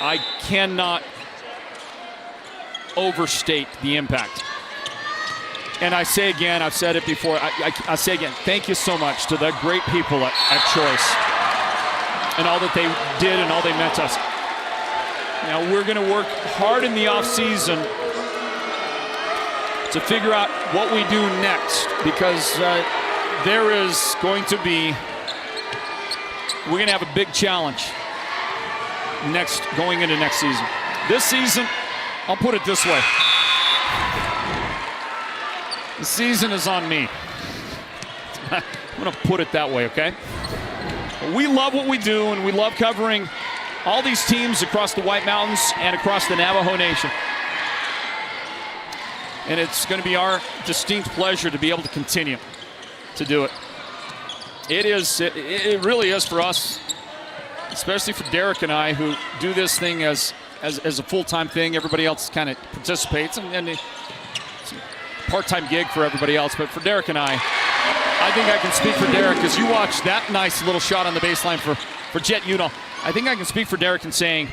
B: I cannot overstate the impact. And I say again, I've said it before, I say again, thank you so much to the great people at Choice and all that they did and all they meant to us. Now, we're going to work hard in the offseason to figure out what we do next, because there is going to be, we're going to have a big challenge going into next season. This season, I'll put it this way. The season is on me. I'm going to put it that way, okay? We love what we do, and we love covering all these teams across the White Mountains and across the Navajo Nation. And it's going to be our distinct pleasure to be able to continue to do it. It really is for us, especially for Derek and I, who do this thing as a full-time thing. Everybody else kind of participates, and it's a part-time gig for everybody else. But for Derek and I think I can speak for Derek, because you watched that nice little shot on the baseline for Jet Udall. I think I can speak for Derek in saying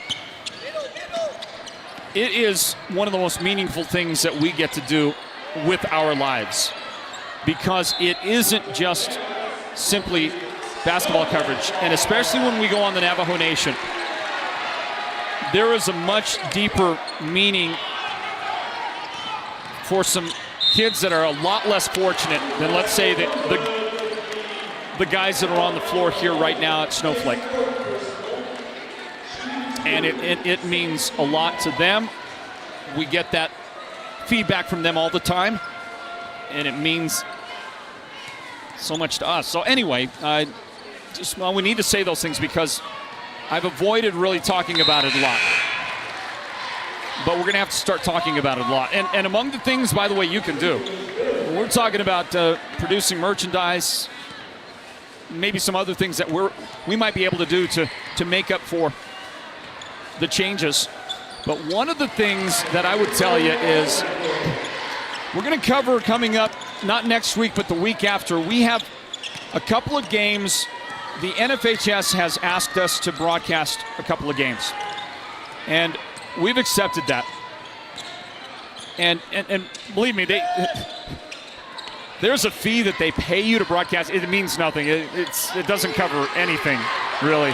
B: it is one of the most meaningful things that we get to do with our lives, because it isn't just simply basketball coverage, and especially when we go on the Navajo Nation, there is a much deeper meaning for some kids that are a lot less fortunate than, let's say, the guys that are on the floor here right now at Snowflake. And it means a lot to them. We get that feedback from them all the time, and it means so much to us. So anyway, we need to say those things, because I've avoided really talking about it a lot. But we're going to have to start talking about it a lot. And among the things, by the way, you can do, we're talking about producing merchandise, maybe some other things that we might be able to do to make up for the changes. But one of the things that I would tell you is we're going to cover coming up, not next week, but the week after. We have a couple of games. The NFHS has asked us to broadcast a couple of games. And we've accepted that. And believe me, there's a fee that they pay you to broadcast. It means nothing. It doesn't cover anything, really,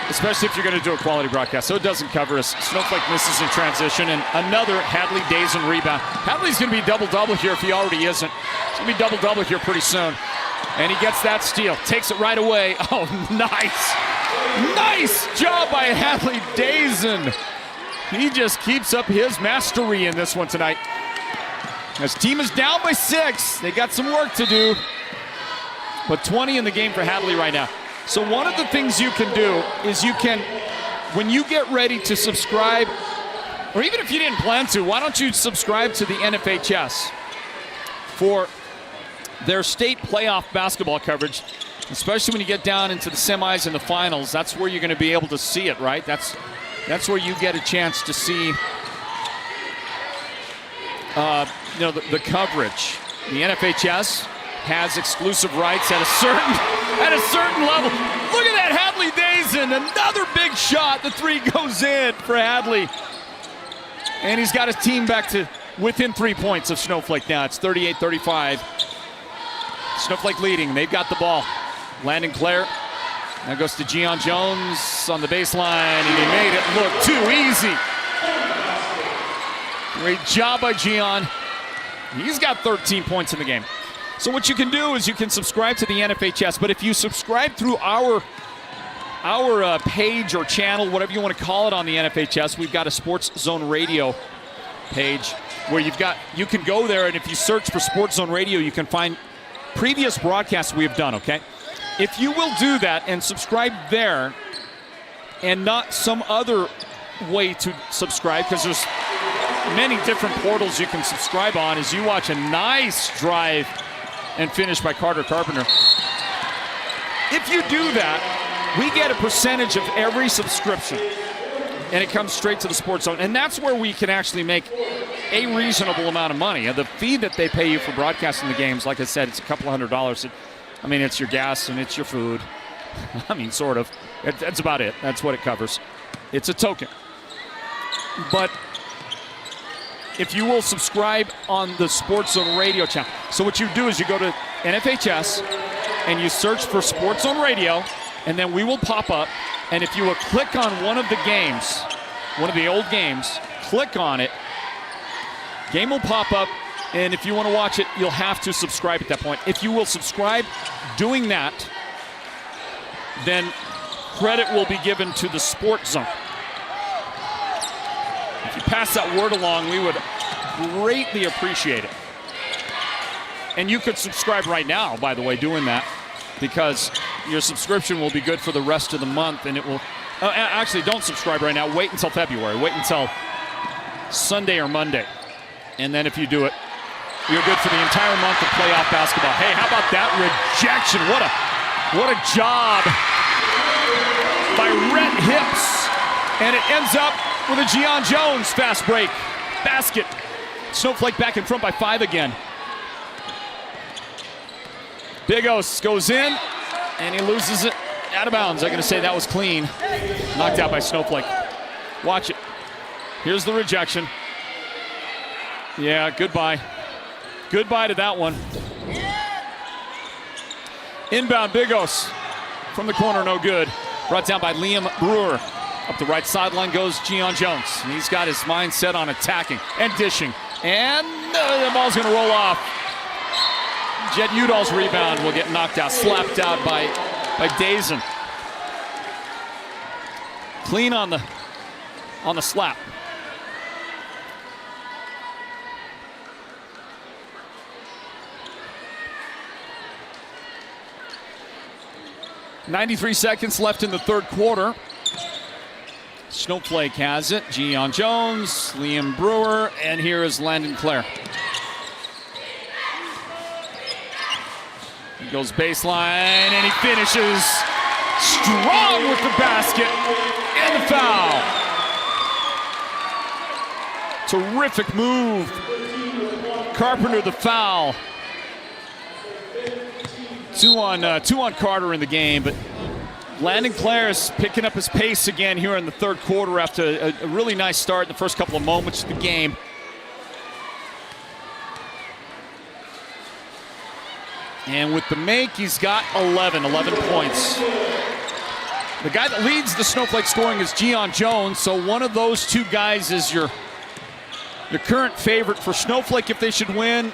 B: especially if you're going to do a quality broadcast. So it doesn't cover us. Snowflake misses in transition, and another Hadley Dazen rebound. Hadley's going to be double-double here if he already isn't. He's going to be double-double here pretty soon. And he gets that steal, takes it right away. Oh, nice. Nice job by Hadley Dazen. He just keeps up his mastery in this one tonight. His team is down by 6. They got some work to do. But 20 in the game for Hadley right now. So one of the things you can do is you can, when you get ready to subscribe, or even if you didn't plan to, why don't you subscribe to the NFHS for their state playoff basketball coverage, especially when you get down into the semis and the finals. That's where you're going to be able to see it, right? That's where you get a chance to see the coverage. The NFHS has exclusive rights at a certain level. Look at that, Hadley Dazen, another big shot. The 3 goes in for Hadley. And he's got his team back to within 3 points of Snowflake now. It's 38-35. Snowflake leading. They've got the ball. Landon Clare. Now goes to Gian Jones on the baseline, and he made it look too easy. Great job by Gian. He's got 13 points in the game. So what you can do is you can subscribe to the NFHS, but if you subscribe through our page or channel, whatever you want to call it on the NFHS, we've got a Sports Zone Radio page where you can go there, and if you search for Sports Zone Radio, you can find previous broadcasts we have done, okay? If you will do that and subscribe there and not some other way to subscribe, because there's many different portals you can subscribe on, as you watch a nice drive and finish by Carter Carpenter. If you do that, we get a percentage of every subscription, and it comes straight to the Sports Zone. And that's where we can actually make a reasonable amount of money. And the fee that they pay you for broadcasting the games, like I said, it's a couple $100. It's your gas and it's your food. Sort of. That's about it. That's what it covers. It's a token. But if you will subscribe on the Sports Zone Radio channel. So what you do is you go to NFHS and you search for Sports Zone Radio, and then we will pop up. And if you will click on one of the games, one of the old games, click on it, game will pop up. And if you want to watch it, you'll have to subscribe at that point. If you will subscribe doing that, then credit will be given to the Sports Zone. If you pass that word along, we would greatly appreciate it. And you could subscribe right now, by the way, doing that, because your subscription will be good for the rest of the month, and it will... actually, don't subscribe right now. Wait until February. Wait until Sunday or Monday. And then if you do it, you're good for the entire month of playoff basketball. Hey, how about that rejection? What a job by Rhett Hips. And it ends up with a Gian Jones fast break basket. Snowflake back in front by 5 again. Big Os goes in, and he loses it out of bounds. I'm going to say that was clean. Knocked out by Snowflake. Watch it. Here's the rejection. Yeah, goodbye. Goodbye to that one. Inbound, Big Os from the corner, no good. Brought down by Liam Brewer. Up the right sideline goes Gian Jones. And he's got his mind set on attacking and dishing. And the ball's going to roll off. Jet Udall's rebound will get knocked out, slapped out by Dazen. Clean on the slap. .93 seconds left in the third quarter. Snowflake has it. Gian Jones, Liam Brewer, and here is Landon Clare. He goes baseline, and he finishes strong with the basket and the foul. Terrific move. Carpenter the foul. Two on Carter in the game, but Landon Clare's picking up his pace again here in the third quarter after a really nice start in the first couple of moments of the game. And with the make, he's got 11 points. The guy that leads the Snowflake scoring is Gian Jones, so one of those two guys is your current favorite for Snowflake if they should win.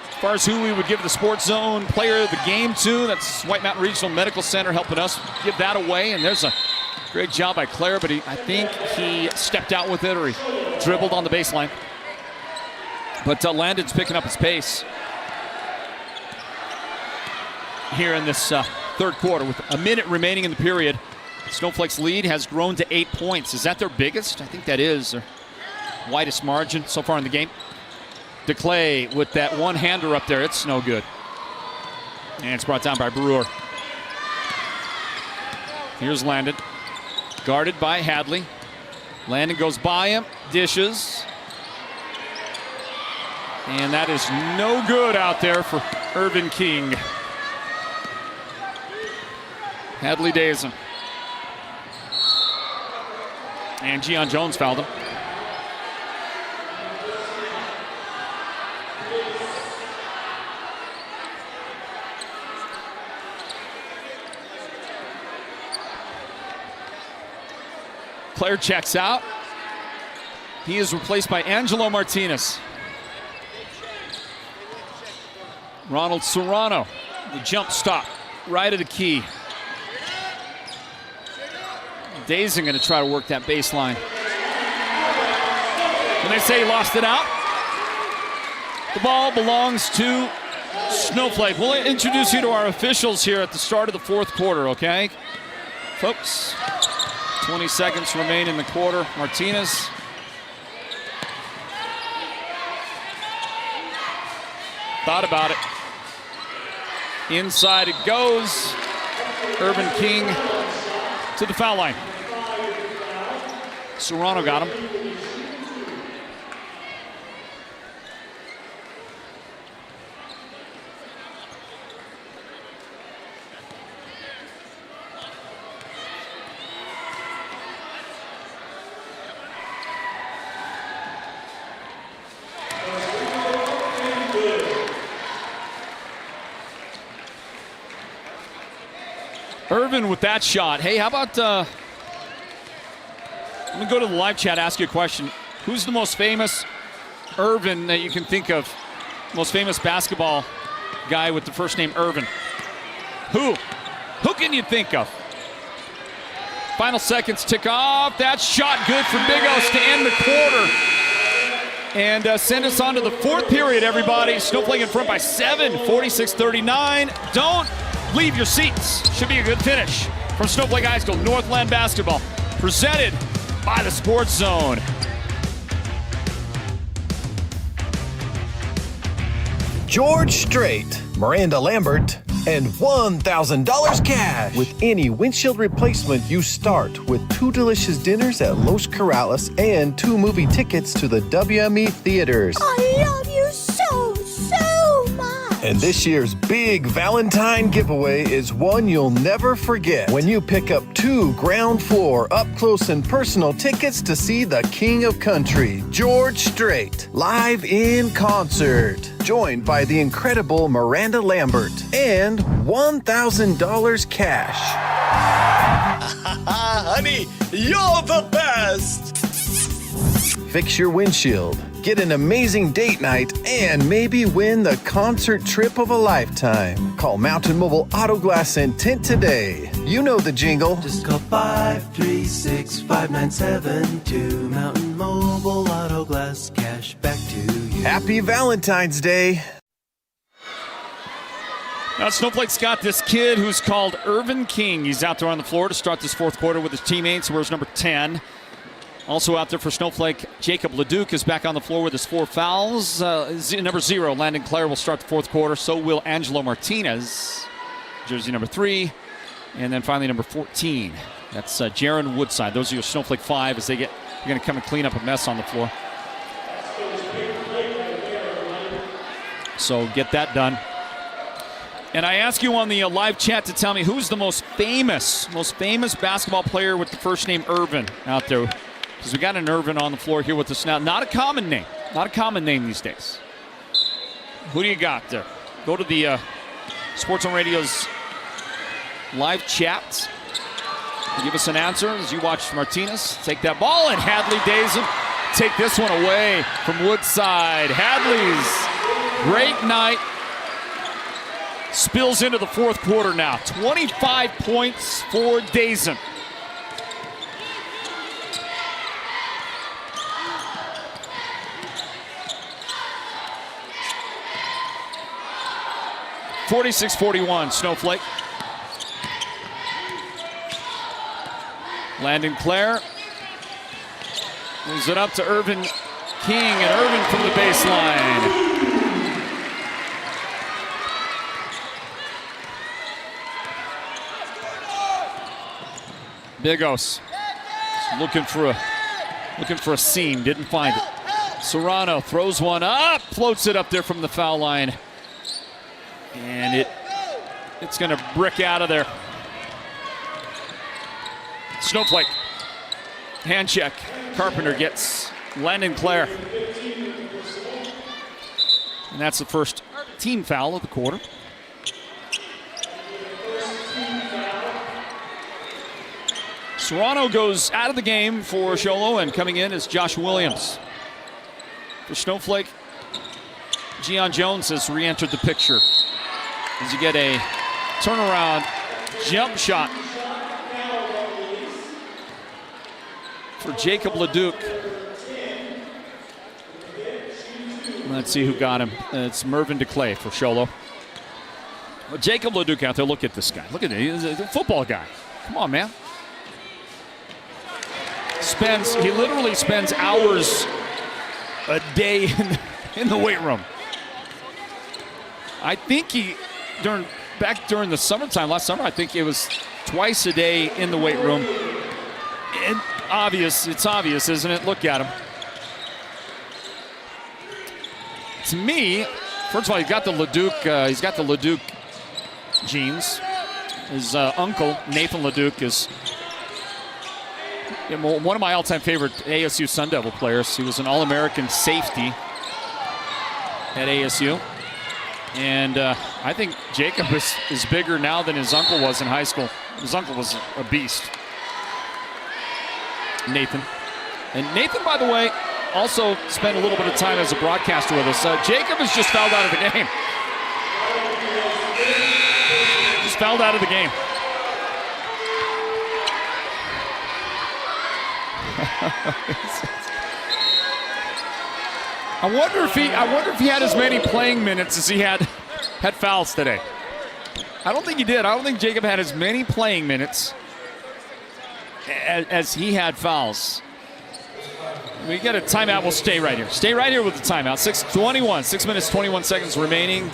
B: As far as who we would give the Sports Zone Player of the Game to, that's White Mountain Regional Medical Center helping us give that away. And there's a great job by Clare, but I think he stepped out with it or he dribbled on the baseline. But Landon's picking up his pace here in this third quarter with a minute remaining in the period. Snowflake's lead has grown to 8 points. Is that their biggest? I think that is their widest margin so far in the game. DeClay with that one-hander up there. It's no good. And it's brought down by Brewer. Here's Landon. Guarded by Hadley. Landon goes by him. Dishes. And that is no good out there for Irvin King. Hadley days him. And Gian Jones fouled him. Clare checks out. He is replaced by Angelo Martinez. Ronald Serrano, the jump stop, right of the key. Dazing going to try to work that baseline. And they say he lost it out. The ball belongs to Snowflake. We'll introduce you to our officials here at the start of the fourth quarter, okay? Folks, 20 seconds remain in the quarter. Martinez. Thought about it. Inside it goes. Irvin King to the foul line. Serrano got him. Irvin with that shot. Hey, how about, let me go to the live chat, ask you a question. Who's the most famous Irvin that you can think of? Most famous basketball guy with the first name Irvin? Who? Who can you think of? Final seconds tick off. That shot good for Big O's to end the quarter. And send us on to the fourth period, everybody. Snowflake in front by 7, 46-39. Don't leave your seats. Should be a good finish from Snowflake High School. Northland Basketball, presented by the Sports Zone.
C: George Strait, Miranda Lambert, and $1,000 cash. With any windshield replacement, you start with 2 delicious dinners at Los Corrales and 2 movie tickets to the WME theaters.
D: I love you so, so much.
C: And this year's big Valentine giveaway is one you'll never forget when you pick up 2 ground floor up close and personal tickets to see the King of Country, George Strait, live in concert. Joined by the incredible Miranda Lambert and $1,000 cash.
E: Honey, you're the best!
C: Fix your windshield, get an amazing date night, and maybe win the concert trip of a lifetime. Call Mountain Mobile Auto Glass and Tint today. You know the jingle.
F: Just call 536-5972. Mountain Mobile Auto Glass, cash back to you.
C: Happy Valentine's Day.
B: Now Snowflake's got this kid who's called Irvin King. He's out there on the floor to start this fourth quarter with his teammates. Wears number 10. Also out there for Snowflake, Jacob Leduc is back on the floor with his 4 fouls. Number 0, Landon Clare, will start the fourth quarter. So will Angelo Martinez, jersey number 3. And then finally number 14. That's Jaron Woodside. Those are your Snowflake 5 as they're going to come and clean up a mess on the floor. So get that done. And I ask you on the live chat to tell me who's the most famous basketball player with the first name Irvin out there. Because we got an Irvin on the floor here with us now. Not a common name. Not a common name these days. Who do you got there? Go to the Sports on Radio's live chat. Give us an answer as you watch Martinez take that ball, and Hadley Dazen take this one away from Woodside. Hadley's great night spills into the fourth quarter now. 25 points for Dazen. (46-41) Snowflake. Landon Clare moves it up to Irvin King, and Irvin from the baseline. Bigos looking for a seam, didn't find it. Serrano throws one up, floats it up there from the foul line, and it's going to brick out of there. Snowflake, hand check. Carpenter gets Landon Clare, and that's the first team foul of the quarter. Serrano goes out of the game for Sholo, and coming in is Josh Williams. For Snowflake, Gian Jones has re-entered the picture as you get a turnaround jump shot for Jacob Leduc. Let's see who got him. It's Mervyn DeClay for Sholo. Well, Jacob Leduc out there, look at this guy. Look at him, he's a football guy. Come on, man. He literally spends hours a day in the weight room. I think back during the summertime, last summer, I think it was twice a day in the weight room. And it's obvious, isn't it? Look at him. To me, first of all, he's got the Leduc genes. His uncle, Nathan Leduc, is one of my all-time favorite ASU Sun Devil players. He was an All-American safety at ASU. And I think Jacob is bigger now than his uncle was in high school. His uncle was a beast. Nathan. And Nathan, by the way, also spent a little bit of time as a broadcaster with us. Jacob has just fouled out of the game. Just fouled out of the game. I wonder if he had as many playing minutes as he had fouls today. I don't think he did. I don't think Jacob had as many playing minutes as he had fouls. We got a timeout. We'll stay right here. Stay right here with the timeout. 6:21, 6 minutes, 21 seconds remaining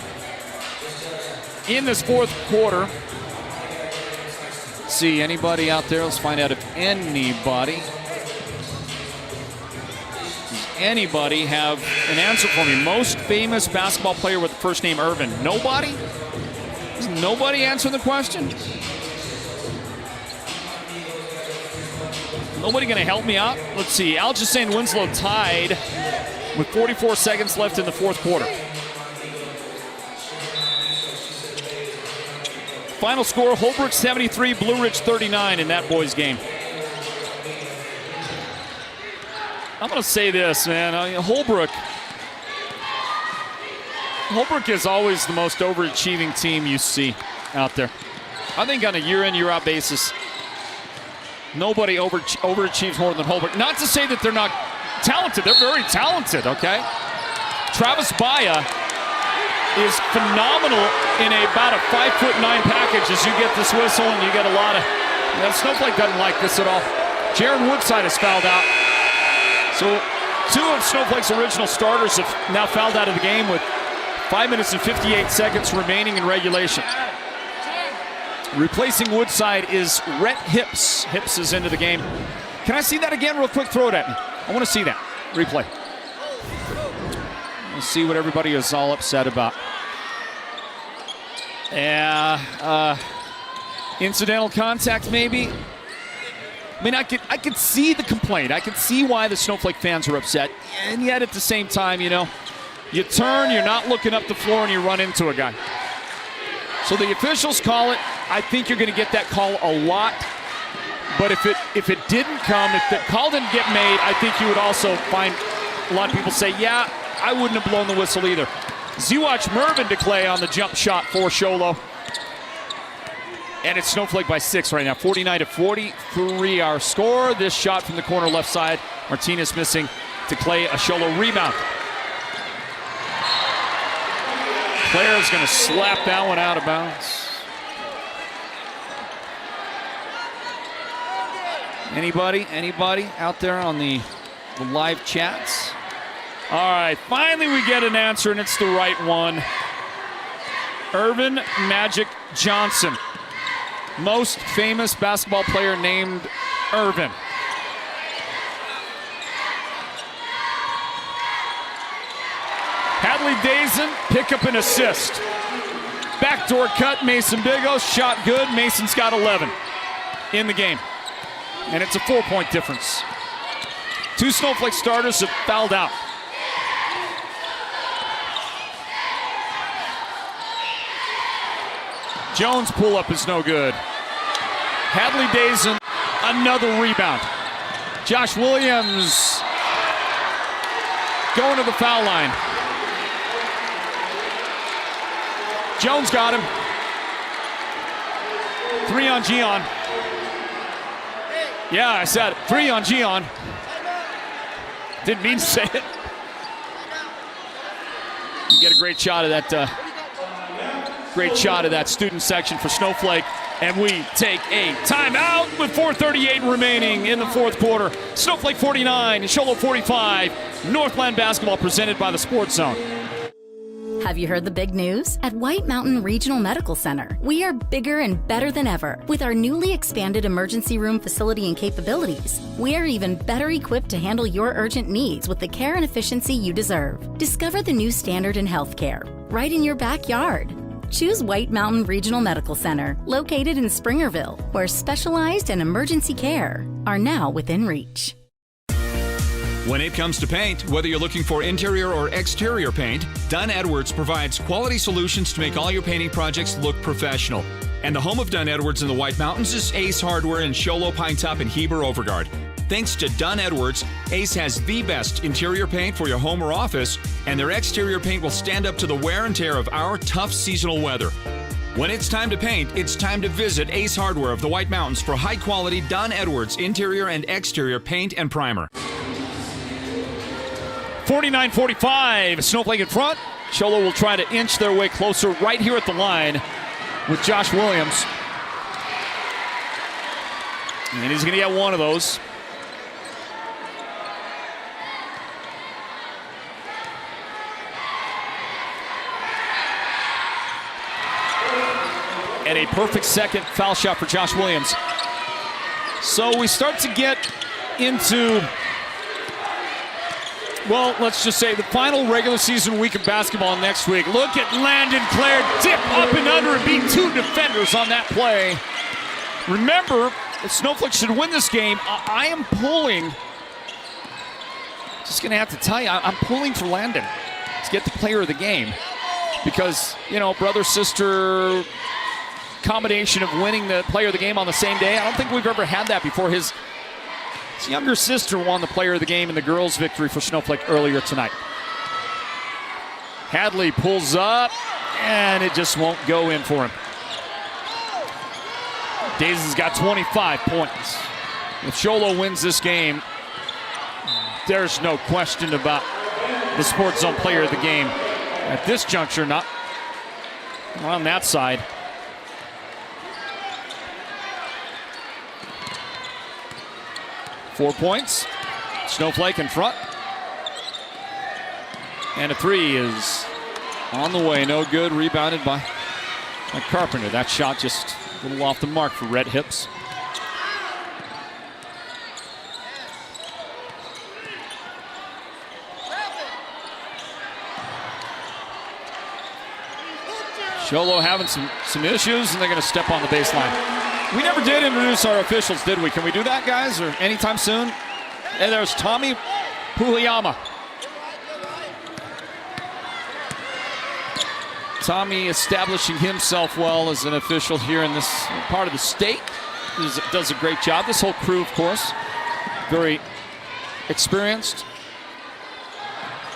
B: in this fourth quarter. Let's see, anybody out there? Let's find out if anybody have an answer for me. Most famous basketball player with the first name Irvin. Nobody? Is nobody answering the question? Nobody going to help me out? Let's see. Algerson Winslow tied with 44 seconds left in the fourth quarter. Final score, Holbrook 73, Blue Ridge 39 in that boys' game. I'm going to say this, man. Holbrook is always the most overachieving team you see out there. I think on a year-in, year-out basis, nobody overachieves more than Holbrook. Not to say that they're not talented. They're very talented, okay? Travis Baya is phenomenal in about a 5'9" package as you get this whistle and you get a lot of... Snowflake doesn't like this at all. Jaron Woodside has fouled out. So 2 of Snowflake's original starters have now fouled out of the game with 5 minutes and 58 seconds remaining in regulation. Replacing Woodside is Rhett Hips. Hips is into the game. Can I see that again real quick? Throw it at me. I want to see that. Replay. Let's see what everybody is all upset about. Yeah, incidental contact maybe. I mean, I could see the complaint. I could see why the Snowflake fans are upset. And yet at the same time, you turn, you're not looking up the floor, and you run into a guy. So the officials call it. I think you're going to get that call a lot. But if it didn't come, if the call didn't get made, I think you would also find a lot of people say, yeah, I wouldn't have blown the whistle either. As you watch Mervin DeClay on the jump shot for Sholo. And it's Snowflake by 6 right now. 49-43 our score. This shot from the corner left side. Martinez missing. DeClay, a Sholo rebound. Claire's going to slap that one out of bounds. Anybody out there on the live chats? All right, finally we get an answer, and it's the right one. Irvin Magic Johnson. Most famous basketball player named Irvin. Hadley Dazen, pick up an assist. Backdoor cut, Mason Bigos, shot good. Mason's got 11 in the game. And it's a 4-point difference. 2 Snowflake starters have fouled out. Jones pull-up is no good. Hadley Dazen, another rebound. Josh Williams going to the foul line. Jones got him. 3 on Gion. Yeah, I said it. 3 on Gion. Didn't mean to say it. You get a great shot of that. Great shot of that student section for Snowflake. And we take a timeout with 4:38 remaining in the fourth quarter. Snowflake 49, Sholo 45. Northland Basketball presented by the Sports Zone.
K: Have you heard the big news? At White Mountain Regional Medical Center, we are bigger and better than ever. With our newly expanded emergency room facility and capabilities, we are even better equipped to handle your urgent needs with the care and efficiency you deserve. Discover the new standard in healthcare, right in your backyard. Choose White Mountain Regional Medical Center, located in Springerville, where specialized and emergency care are now within reach.
I: When it comes to paint, whether you're looking for interior or exterior paint, Dunn Edwards provides quality solutions to make all your painting projects look professional. And the home of Dunn Edwards in the White Mountains is Ace Hardware in Sholo, Pine Top, and Heber Overgard. Thanks to Dunn Edwards, Ace has the best interior paint for your home or office, and their exterior paint will stand up to the wear and tear of our tough seasonal weather. When it's time to paint, it's time to visit Ace Hardware of the White Mountains for high-quality Dunn Edwards interior and exterior paint and primer.
B: 49-45, Snowflake in front. Sholo will try to inch their way closer right here at the line with Josh Williams. And he's going to get one of those. And a perfect second foul shot for Josh Williams. So we start to get into, well, let's just say the final regular season week of basketball next week. Look at Landon Clare dip up and under and beat 2 defenders on that play. Remember, if Snowflake should win this game, I am pulling, just going to have to tell you, I'm pulling for Landon to get the player of the game. Because, brother, sister combination of winning the player of the game on the same day. I don't think we've ever had that before. His younger sister won the player of the game in the girls' victory for Snowflake earlier tonight. Hadley pulls up, and it just won't go in for him. Dazen's got 25 points. If Sholo wins this game, there's no question about the Sports Zone player of the game. At this juncture, not on that side. Four points. Snowflake in front. And a 3 is on the way. No good. Rebounded by Carpenter. That shot just a little off the mark for Red Hips. Sholo having some issues, and they're going to step on the baseline. We never did introduce our officials, did we? Can we do that, guys, or anytime soon? And there's Tommy Puliyama. Tommy establishing himself well as an official here in this part of the state. Does a great job. This whole crew, of course, very experienced,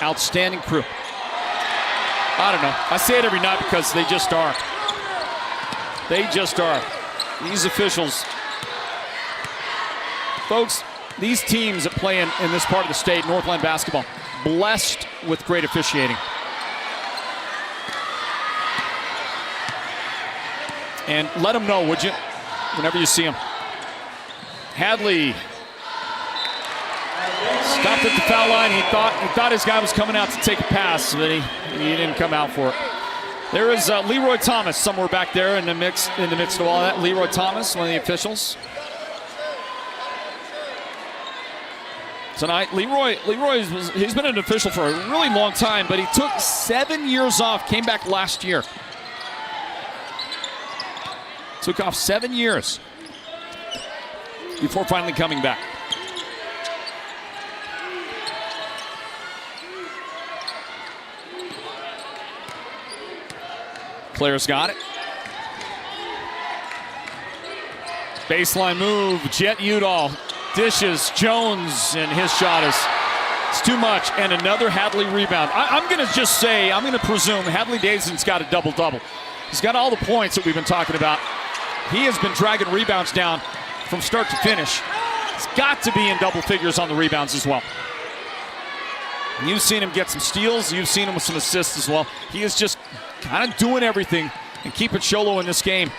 B: outstanding crew. I don't know. I say it every night because they just are. They just are. These officials, folks, these teams that play in this part of the state, Northland Basketball, blessed with great officiating. And let them know, would you, whenever you see them. Hadley stopped at the foul line. He thought his guy was coming out to take a pass, but he didn't come out for it. There is Leroy Thomas somewhere back there in the midst of all that. Leroy Thomas, one of the officials. Tonight, he's been an official for a really long time, but he took 7 years off, came back last year. Took off 7 years before finally coming back. Claire's got it. Baseline move, Jet Udall dishes Jones, and his shot is too much, and another Hadley rebound. I'm going to presume Hadley Davidson's got a double-double. He's got all the points that we've been talking about. He has been dragging rebounds down from start to finish. He's got to be in double figures on the rebounds as well. And you've seen him get some steals. You've seen him with some assists as well. He is just kind of doing everything and keeping Sholo in this game.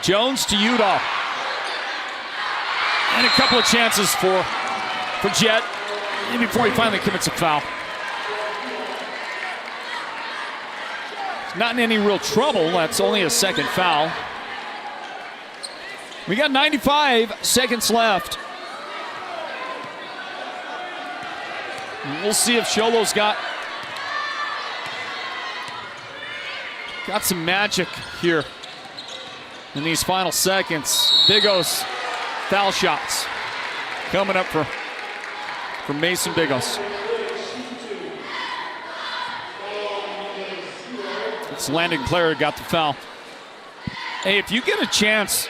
B: Jones to Udall. And a couple of chances for Jet before he finally commits a foul. Not in any real trouble. That's only a second foul. We got 95 seconds left. We'll see if Sholo's got some magic here in these final seconds. Bigos foul shots coming up for Mason Bigos. It's Landon Clare got the foul. Hey, if you get a chance,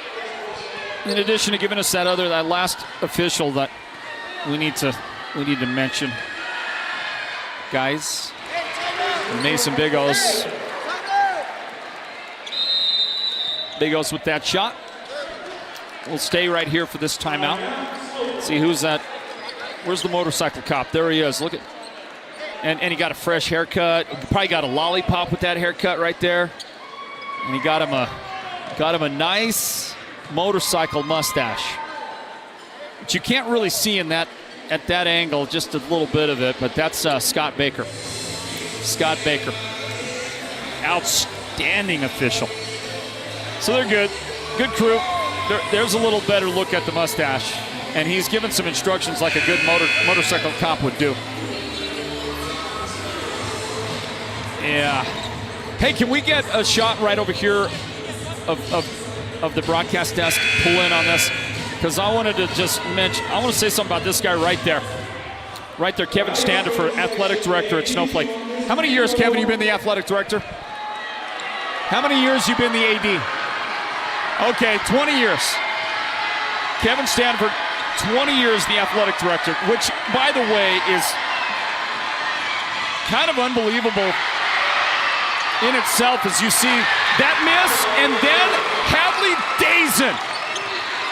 B: in addition to giving us that last official that we need to mention, guys, Mason Bigos. Bigos with that shot. We'll stay right here for this timeout. See who's that. Where's the motorcycle cop? There he is. Look at. And he got a fresh haircut. Probably got a lollipop with that haircut right there. And he got him a nice motorcycle mustache. But you can't really see at that angle, just a little bit of it, but that's Scott Baker. Scott Baker. Outstanding official. So they're good. Good crew. There's a little better look at the mustache. And he's given some instructions like a good motorcycle cop would do. Yeah. Hey, can we get a shot right over here of the broadcast desk? Pull in on this. Because I wanted to just mention, I want to say something about this guy right there. Right there, Kevin Standifer, athletic director at Snowflake. How many years, Kevin, you been the athletic director? How many years you been the AD? Okay, 20 years. Kevin Standifer, 20 years the athletic director, which, by the way, is kind of unbelievable in itself as you see that miss, and then Hadley Davidson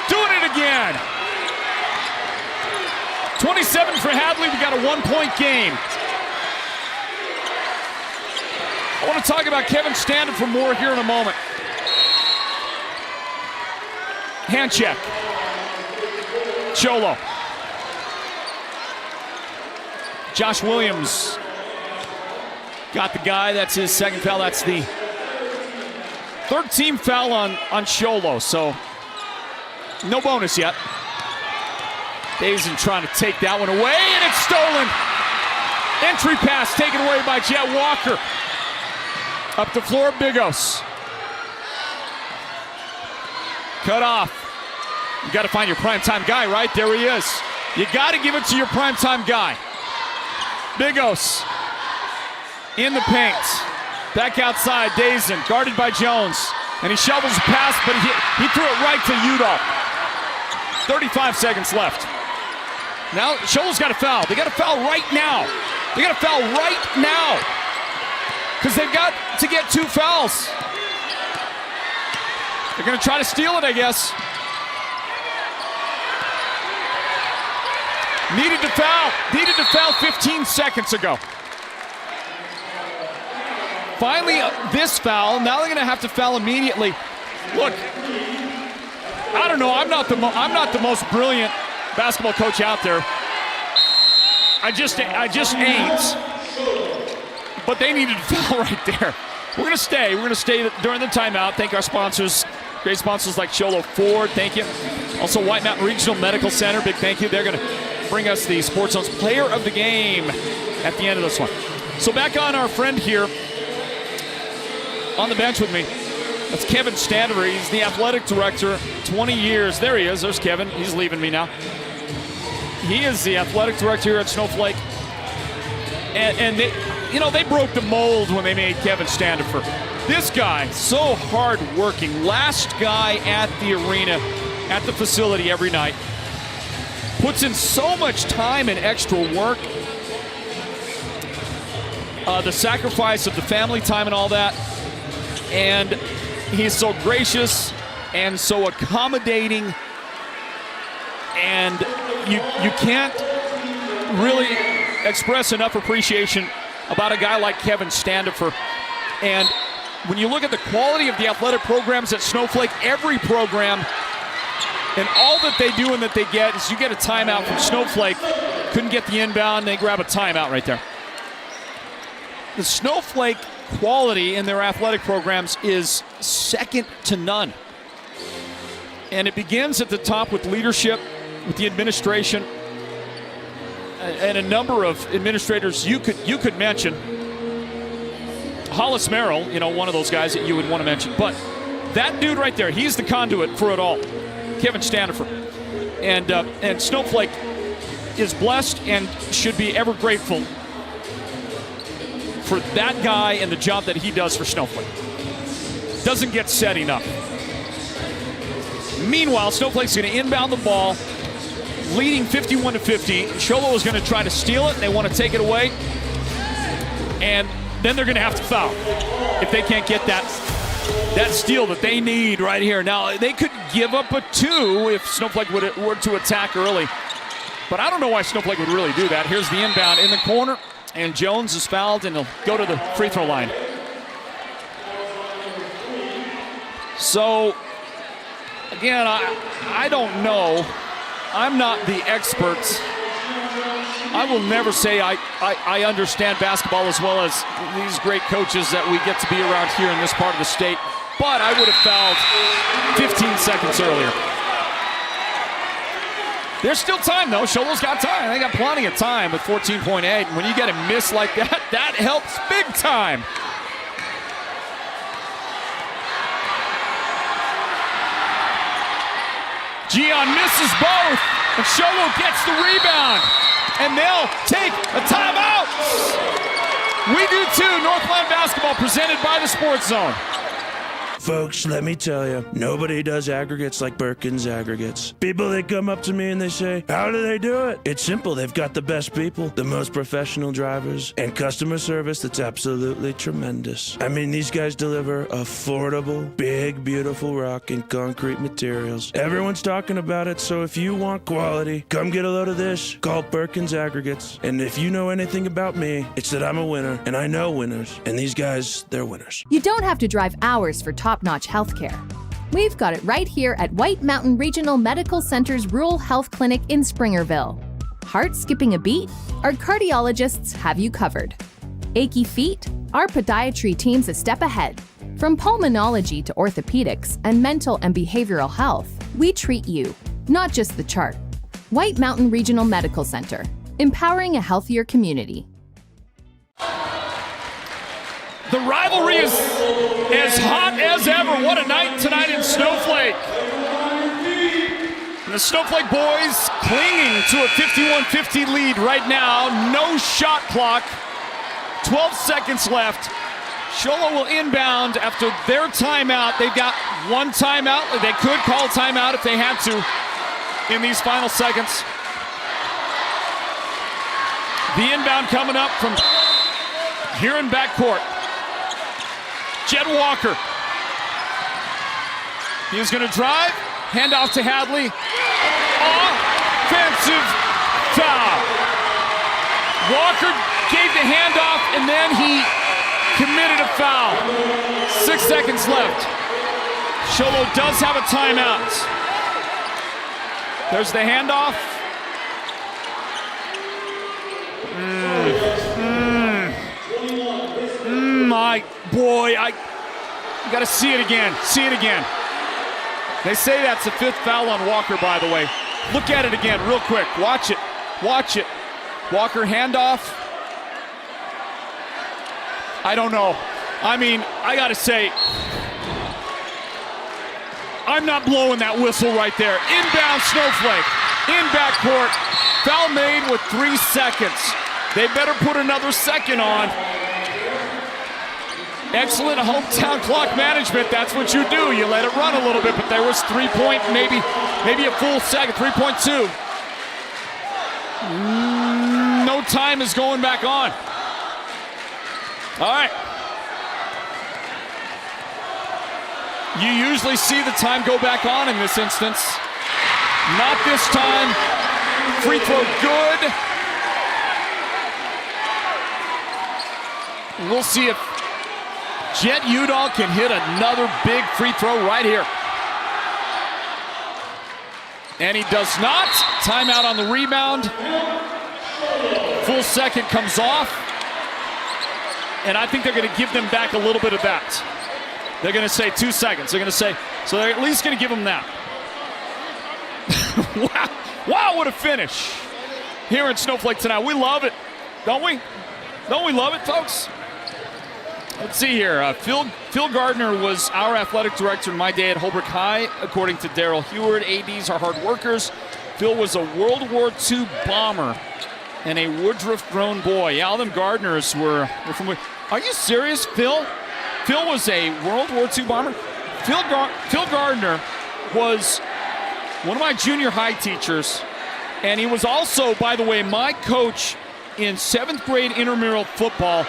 B: doing it again. 27 for Hadley. We got a 1-point game. I want to talk about Kevin Standifer more here in a moment. Hand check. Sholo. Josh Williams got the guy. That's his second foul. That's the third team foul on Sholo. So no bonus yet. Dazen trying to take that one away, and it's stolen. Entry pass taken away by Jet Walker. Up the floor, Bigos. Cut off. You got to find your primetime guy, right? There he is. You got to give it to your primetime guy. Bigos in the paint. Back outside, Dazen, guarded by Jones. And he shovels a pass, but he threw it right to Udall. 35 seconds left. Now, Shoal's got to foul. They got to foul right now. They got to foul right now. Because they've got to get 2 fouls. They're going to try to steal it, I guess. Needed to foul 15 seconds ago. Finally, this foul. Now they're going to have to foul immediately. Look, I don't know. I'm not the most brilliant basketball coach out there. I just ain't. But they needed to foul right there. We're going to stay. We're going to stay during the timeout. Thank our sponsors. Great sponsors like Sholo Ford. Thank you. Also, White Mountain Regional Medical Center. Big thank you. They're going to bring us the Sports Zone's Player of the Game at the end of this one. So back on our friend here on the bench with me. That's Kevin Standever. He's the athletic director, 20 years. There he is. There's Kevin. He's leaving me now. He is the athletic director here at Snowflake. And they broke the mold when they made Kevin Standefer. This guy, so hard-working. Last guy at the arena, at the facility every night. Puts in so much time and extra work. The sacrifice of the family time and all that. And he's so gracious and so accommodating. And you can't really express enough appreciation about a guy like Kevin Standefer. And when you look at the quality of the athletic programs at Snowflake, every program and all that they do and that they get is you get a timeout from Snowflake. Couldn't get the inbound, they grab a timeout right there. The Snowflake quality in their athletic programs is second to none. And it begins at the top with leadership, with the administration, and a number of administrators you could mention. Hollis Merrill, one of those guys that you would want to mention. But that dude right there, he's the conduit for it all. Kevin Standefer. And Snowflake is blessed and should be ever grateful for that guy and the job that he does for Snowflake. Doesn't get said enough. Meanwhile, Snowflake's going to inbound the ball, leading 51-50. Sholo is going to try to steal it, and they want to take it away. And then they're going to have to foul if they can't get that steal that they need right here. Now, they could give up a 2 if Snowflake were to attack early. But I don't know why Snowflake would really do that. Here's the inbound in the corner, and Jones is fouled, and he'll go to the free throw line. So, again, I don't know. I'm not the expert. I will never say I understand basketball as well as these great coaches that we get to be around here in this part of the state. But I would have fouled 15 seconds earlier. There's still time, though. Sholo's got time. They got plenty of time with 14.8. And when you get a miss like that, that helps big time. Gian misses both, and Sholo gets the rebound. And they'll take a timeout. We do too. Northland Basketball presented by the Sports Zone.
M: Folks, let me tell you, nobody does aggregates like Birkin's Aggregates. People, they come up to me and they say, how do they do it? It's simple. They've got the best people, the most professional drivers, and customer service that's absolutely tremendous. I mean, these guys deliver affordable, big, beautiful rock and concrete materials. Everyone's talking about it, so if you want quality, come get a load of this. Call Birkin's Aggregates. And if you know anything about me, it's that I'm a winner, and I know winners. And these guys, they're winners.
J: You don't have to drive hours for top-notch healthcare. We've got it right here at White Mountain Regional Medical Center's Rural Health Clinic in Springerville. Heart skipping a beat? Our cardiologists have you covered. Achy feet? Our podiatry team's a step ahead. From pulmonology to orthopedics and mental and behavioral health, we treat you, not just the chart. White Mountain Regional Medical Center, empowering a healthier community.
B: The rivalry is as hot as ever. What a night tonight in Snowflake. And the Snowflake boys clinging to a 51-50 lead right now. No shot clock. 12 seconds left. Sholo will inbound after their timeout. They've got one timeout. They could call a timeout if they had to in these final seconds. The inbound coming up from here in backcourt. Jed Walker. He's going to drive. Handoff to Hadley. Offensive foul. Walker gave the handoff and then he committed a foul. 6 seconds left. Sholo does have a timeout. There's the handoff. My boy, you got to see it again. See it again. They say that's the 5th foul on Walker, by the way. Look at it again real quick. Watch it. Watch it. Walker handoff. I don't know. I mean, I got to say, I'm not blowing that whistle right there. Inbound Snowflake. In backcourt. Foul made with 3 seconds. They better put another second on. Excellent hometown clock management. That's what you do. You let it run a little bit, but there was 3 point, maybe a full second, 3.2. No time is going back on. All right. You usually see the time go back on in this instance. Not this time. Free throw good. We'll see if Jet Udall can hit another big free throw right here. And he does not. Timeout on the rebound. Full second comes off. And I think they're going to give them back a little bit of that. They're going to say 2 seconds. They're going to say, so they're at least going to give them that. Wow, what a finish here in Snowflake tonight. We love it, don't we? Don't we love it, folks? Let's see here. Phil Gardner was our athletic director in my day at Holbrook High, according to Daryl Heward. ADs are hard workers. Phil was a World War II bomber and a Woodruff-grown boy. Yeah, all them Gardners were from... Are you serious, Phil? Phil was a World War II bomber? Phil Gardner was one of my junior high teachers, and he was also, by the way, my coach in 7th grade intramural football.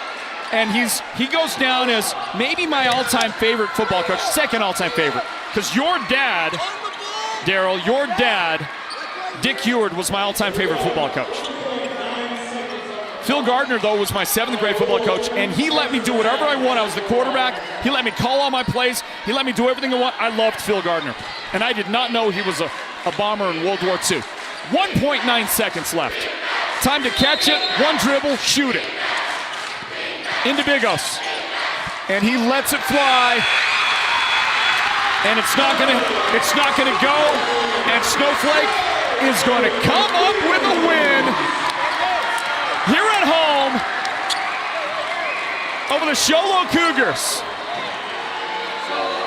B: And he goes down as maybe my all-time favorite football coach, second all-time favorite. Because your dad, Daryl, your dad, Dick Heward, was my all-time favorite football coach. Phil Gardner, though, was my 7th grade football coach, and he let me do whatever I want. I was the quarterback. He let me call all my plays. He let me do everything I want. I loved Phil Gardner. And I did not know he was a bomber in World War II. 1.9 seconds left. Time to catch it. One dribble, shoot it. Into Bigos, and he lets it fly, and it's not gonna go, and Snowflake is going to come up with a win here at home over the Sholo Cougars.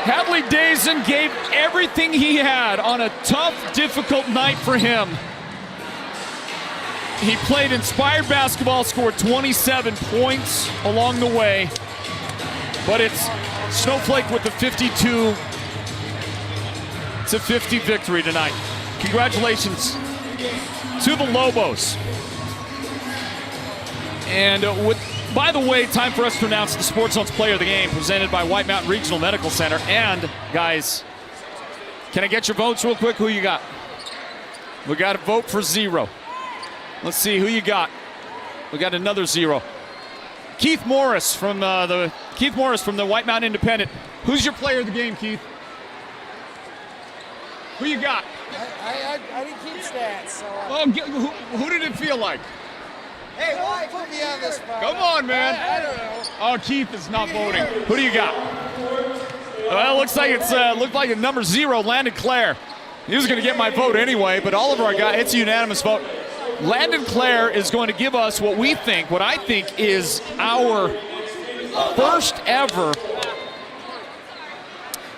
B: Hadley Dazen gave everything he had on a tough, difficult night for him. He played inspired basketball, scored 27 points along the way. But it's Snowflake with the 52-50 victory tonight. Congratulations to the Lobos. And by the way, time for us to announce the Sports Zone's Player of the Game, presented by White Mountain Regional Medical Center. And, guys, can I get your votes real quick? Who you got? We got a vote for 0. Let's see who you got. We got another 0. Keith Morris from the White Mountain Independent. Who's your player of the game, Keith? Who you got?
N: I didn't keep stats. So
B: who did it feel like?
N: Hey, why put me on this spot?
B: Come on, man.
N: I don't know.
B: Oh, Keith is not voting. Who do you got? Well, it looks like it's looked like a number 0, Landon Clare. He was going to get my vote anyway, but all of our guys, it's a unanimous vote. Landon Clare is going to give us what I think is our first ever.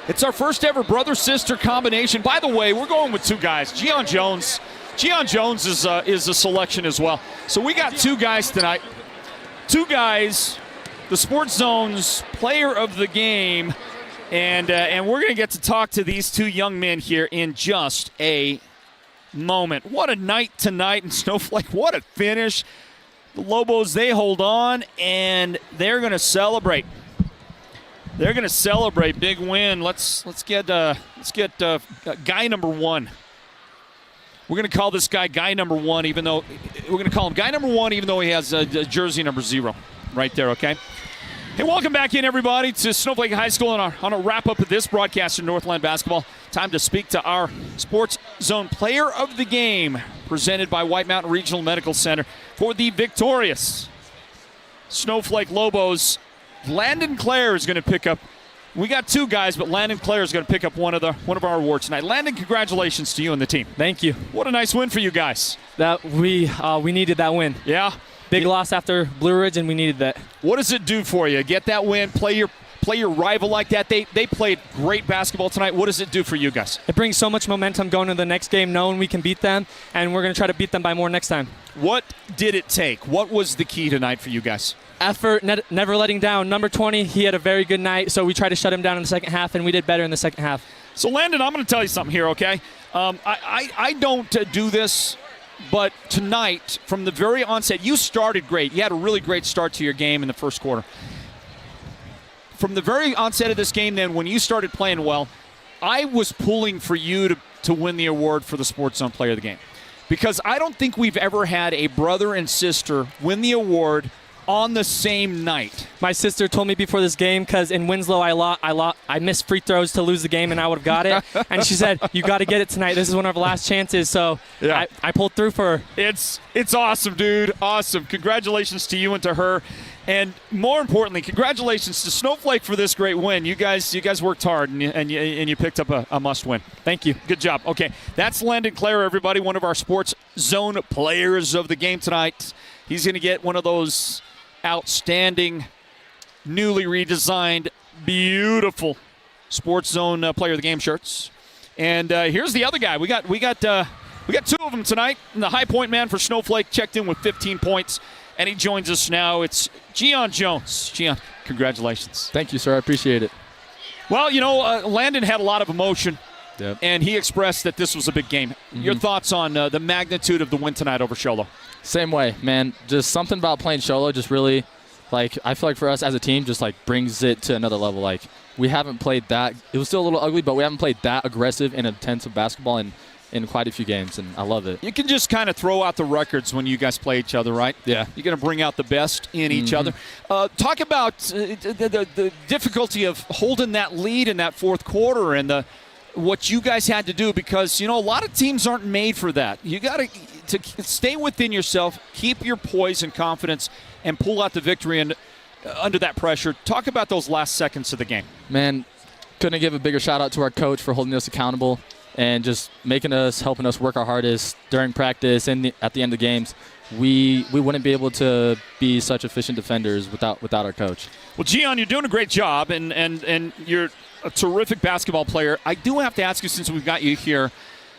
B: It's our first ever brother-sister combination. By the way, we're going with two guys. Gian Jones is a selection as well. So we got two guys tonight. Two guys, the Sports Zone's player of the game. And we're going to get to talk to these two young men here in just a moment. What a night tonight in Snowflake. What a finish. The Lobos, they hold on, and they're going to celebrate. They're going to celebrate. Big win. Let's get guy number one. We're going to call this guy number one, even though we're going to call him guy number one, even though he has a jersey number 0 right there, okay? Hey, welcome back in, everybody, to Snowflake High School on a wrap-up of this broadcast of Northland Basketball. Time to speak to our Sports Zone Player of the Game, presented by White Mountain Regional Medical Center for the victorious Snowflake Lobos. Landon Clare is going to pick up. We got two guys, but Landon Clare is going to pick up one of our awards tonight. Landon, congratulations to you and the team.
O: Thank you.
B: What a nice win for you guys.
O: That we needed that win.
B: Yeah.
O: Big loss after Blue Ridge, and we needed that.
B: What does it do for you? Get that win, play your rival like that. They played great basketball tonight. What does it do for you guys?
O: It brings so much momentum going to the next game, knowing we can beat them, and we're going to try to beat them by more next time.
B: What did it take? What was the key tonight for you guys?
O: Effort, never letting down. Number 20, he had a very good night, so we tried to shut him down in the second half, and we did better in the second half.
B: So, Landon, I'm going to tell you something here, okay? I don't do this, but tonight, from the very onset, you started great. You had a really great start to your game in the first quarter. From the very onset of this game, then, when you started playing well, I was pulling for you to win the award for the Sports Zone Player of the Game. Because I don't think we've ever had a brother and sister win the award on the same night.
O: My sister told me before this game, because in Winslow I missed free throws to lose the game, and I would have got it. And she said, "You got to get it tonight. This is one of our last chances." So yeah. I pulled through for her.
B: It's awesome, dude. Awesome. Congratulations to you and to her. And more importantly, congratulations to Snowflake for this great win. You guys worked hard, and you picked up a must-win.
O: Thank you.
B: Good job. Okay, that's Landon Clare, everybody, one of our Sports Zone players of the game tonight. He's going to get one of those outstanding, newly redesigned, beautiful Sports Zone Player of the Game shirts. And here's the other guy. We got two of them tonight. And the high point man for Snowflake checked in with 15 points, and he joins us now. It's Gian Jones. Gian, congratulations.
P: Thank you, sir. I appreciate it.
B: Well, Landon had a lot of emotion, and he expressed that this was a big game. Mm-hmm. Your thoughts on the magnitude of the win tonight over Sholo?
P: Same way, man. Just something about playing Sholo just really, I feel like for us as a team just, brings it to another level. We haven't played that. It was still a little ugly, but we haven't played that aggressive and intense of basketball in quite a few games, and I love it.
B: You can just kind of throw out the records when you guys play each other, right?
P: Yeah.
B: You're going to bring out the best in each other. Talk about the difficulty of holding that lead in that fourth quarter and what you guys had to do, because, a lot of teams aren't made for that. You got to stay within yourself, keep your poise and confidence, and pull out the victory under that pressure. Talk about those last seconds of the game.
P: Man, couldn't give a bigger shout-out to our coach for holding us accountable and just helping us work our hardest during practice and at the end of the games. We wouldn't be able to be such efficient defenders without our coach.
B: Well, Gian, you're doing a great job, and you're a terrific basketball player. I do have to ask you, since we've got you here,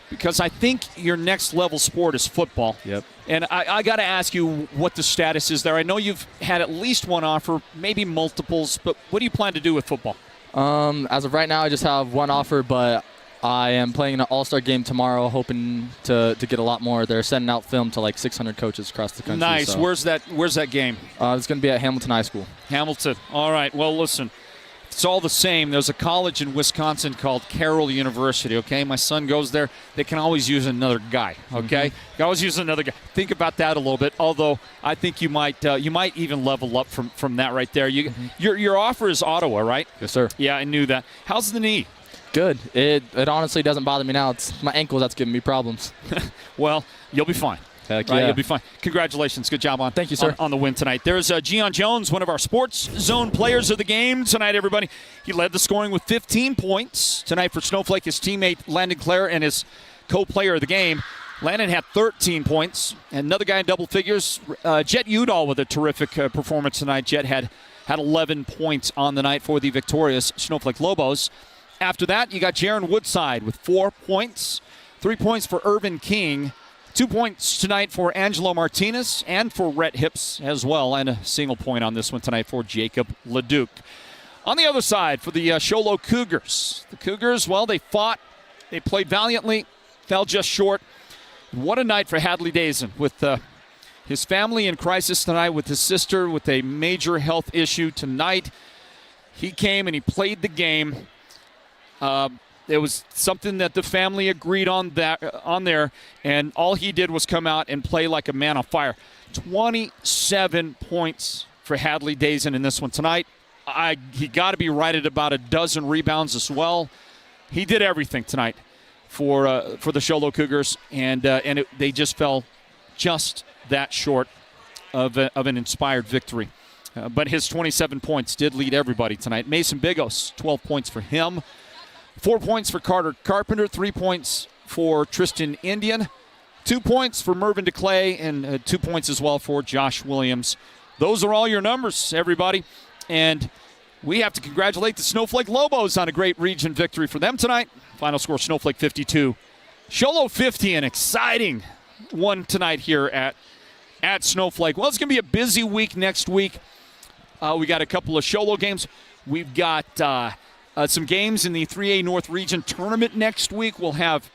B: because I think your next level sport is football.
P: Yep.
B: And I got to ask you what the status is there. I know you've had at least one offer, maybe multiples, but what do you plan to do with football?
P: As of right now, I just have one offer, but I am playing an all-star game tomorrow, hoping to get a lot more. They're sending out film to 600 coaches across the country.
B: Nice.
P: So.
B: Where's that game?
P: It's going to be at Hamilton High School.
B: Hamilton. All right. Well, listen, it's all the same. There's a college in Wisconsin called Carroll University, okay? My son goes there. They can always use another guy, okay? You can always use another guy. Think about that a little bit, although I think you might even level up from that right there. Your offer is Ottawa, right?
P: Yes, sir.
B: Yeah, I knew that. How's the knee?
P: Good. It honestly doesn't bother me now. It's my ankle that's giving me problems.
B: Well, you'll be fine.
P: Heck
B: right?
P: yeah.
B: You'll be fine. Congratulations. Good job
P: Thank you, sir.
B: on the win tonight. There's Gian Jones, one of our Sports Zone players of the game tonight, everybody. He led the scoring with 15 points tonight for Snowflake. His teammate Landon Clare and his co-player of the game. Landon had 13 points. Another guy in double figures, Jet Udall, with a terrific performance tonight. Jet had 11 points on the night for the victorious Snowflake Lobos. After that, you got Jaron Woodside with 4 points. 3 points for Irvin King. 2 points tonight for Angelo Martinez and for Rhett Hips as well. And a single point on this one tonight for Jacob Leduc. On the other side for the Sholo Cougars. The Cougars, well, they fought. They played valiantly. Fell just short. What a night for Hadley Dazen with his family in crisis tonight, with his sister with a major health issue tonight. He came and he played the game. It was something that the family agreed on there, and all he did was come out and play like a man on fire. 27 points for Hadley Dazen in this one tonight. He got to be right at about a dozen rebounds as well. He did everything tonight for the Sholo Cougars, and they just fell just that short of an inspired victory. But his 27 points did lead everybody tonight. Mason Bigos, 12 points for him. 4 points for Carter Carpenter, 3 points for Tristan Indian, 2 points for Mervyn DeClay, and 2 points as well for Josh Williams. Those are all your numbers, everybody. And we have to congratulate the Snowflake Lobos on a great region victory for them tonight. Final score, Snowflake 52. Sholo 50, an exciting one tonight here at Snowflake. Well, it's going to be a busy week next week. We got a couple of Sholo games. We've got some games in the 3A North Region tournament next week. We'll have,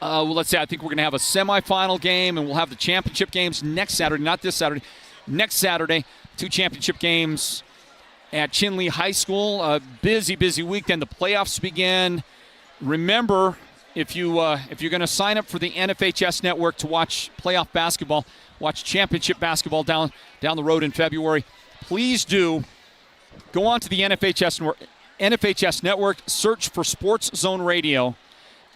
B: let's say, I think we're going to have a semifinal game, and we'll have the championship games next Saturday, not this Saturday. Next Saturday, 2 championship games at Chinle High School. A busy, busy week. Then the playoffs begin. Remember, if you're going to sign up for the NFHS network to watch playoff basketball, watch championship basketball down the road in February, please do go on to the NFHS network, search for Sports Zone Radio,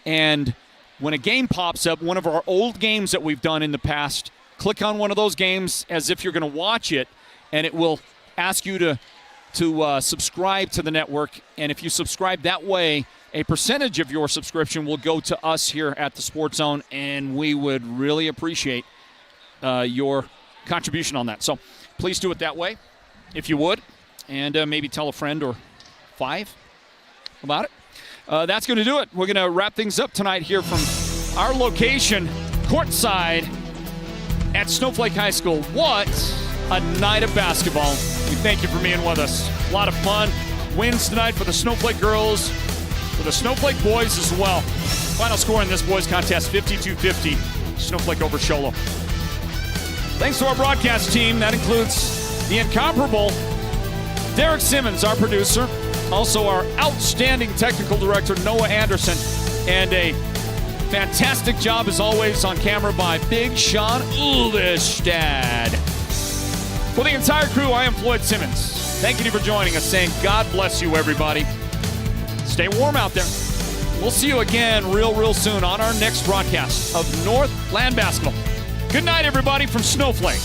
B: and when a game pops up, one of our old games that we've done in the past, click on one of those games as if you're going to watch it, and it will ask you to subscribe to the network. And if you subscribe that way, a percentage of your subscription will go to us here at the Sports Zone, and we would really appreciate your contribution on that. So please do it that way, if you would, and maybe tell a friend or 5 about it. That's going to do it. We're going to wrap things up tonight here from our location, courtside at Snowflake High School. What a night of basketball. We thank you for being with us. A lot of fun. Wins tonight for the Snowflake girls, for the Snowflake boys as well. Final score in this boys contest, 52-50. Snowflake over Sholo. Thanks to our broadcast team. That includes the incomparable Derek Simmons, our producer. Also our outstanding technical director, Noah Anderson. And a fantastic job, as always, on camera by Big Sean Ulvestad. For the entire crew, I am Floyd Simmons. Thank you for joining us, saying God bless you, everybody. Stay warm out there. We'll see you again real soon on our next broadcast of Northland Basketball. Good night, everybody, from Snowflake.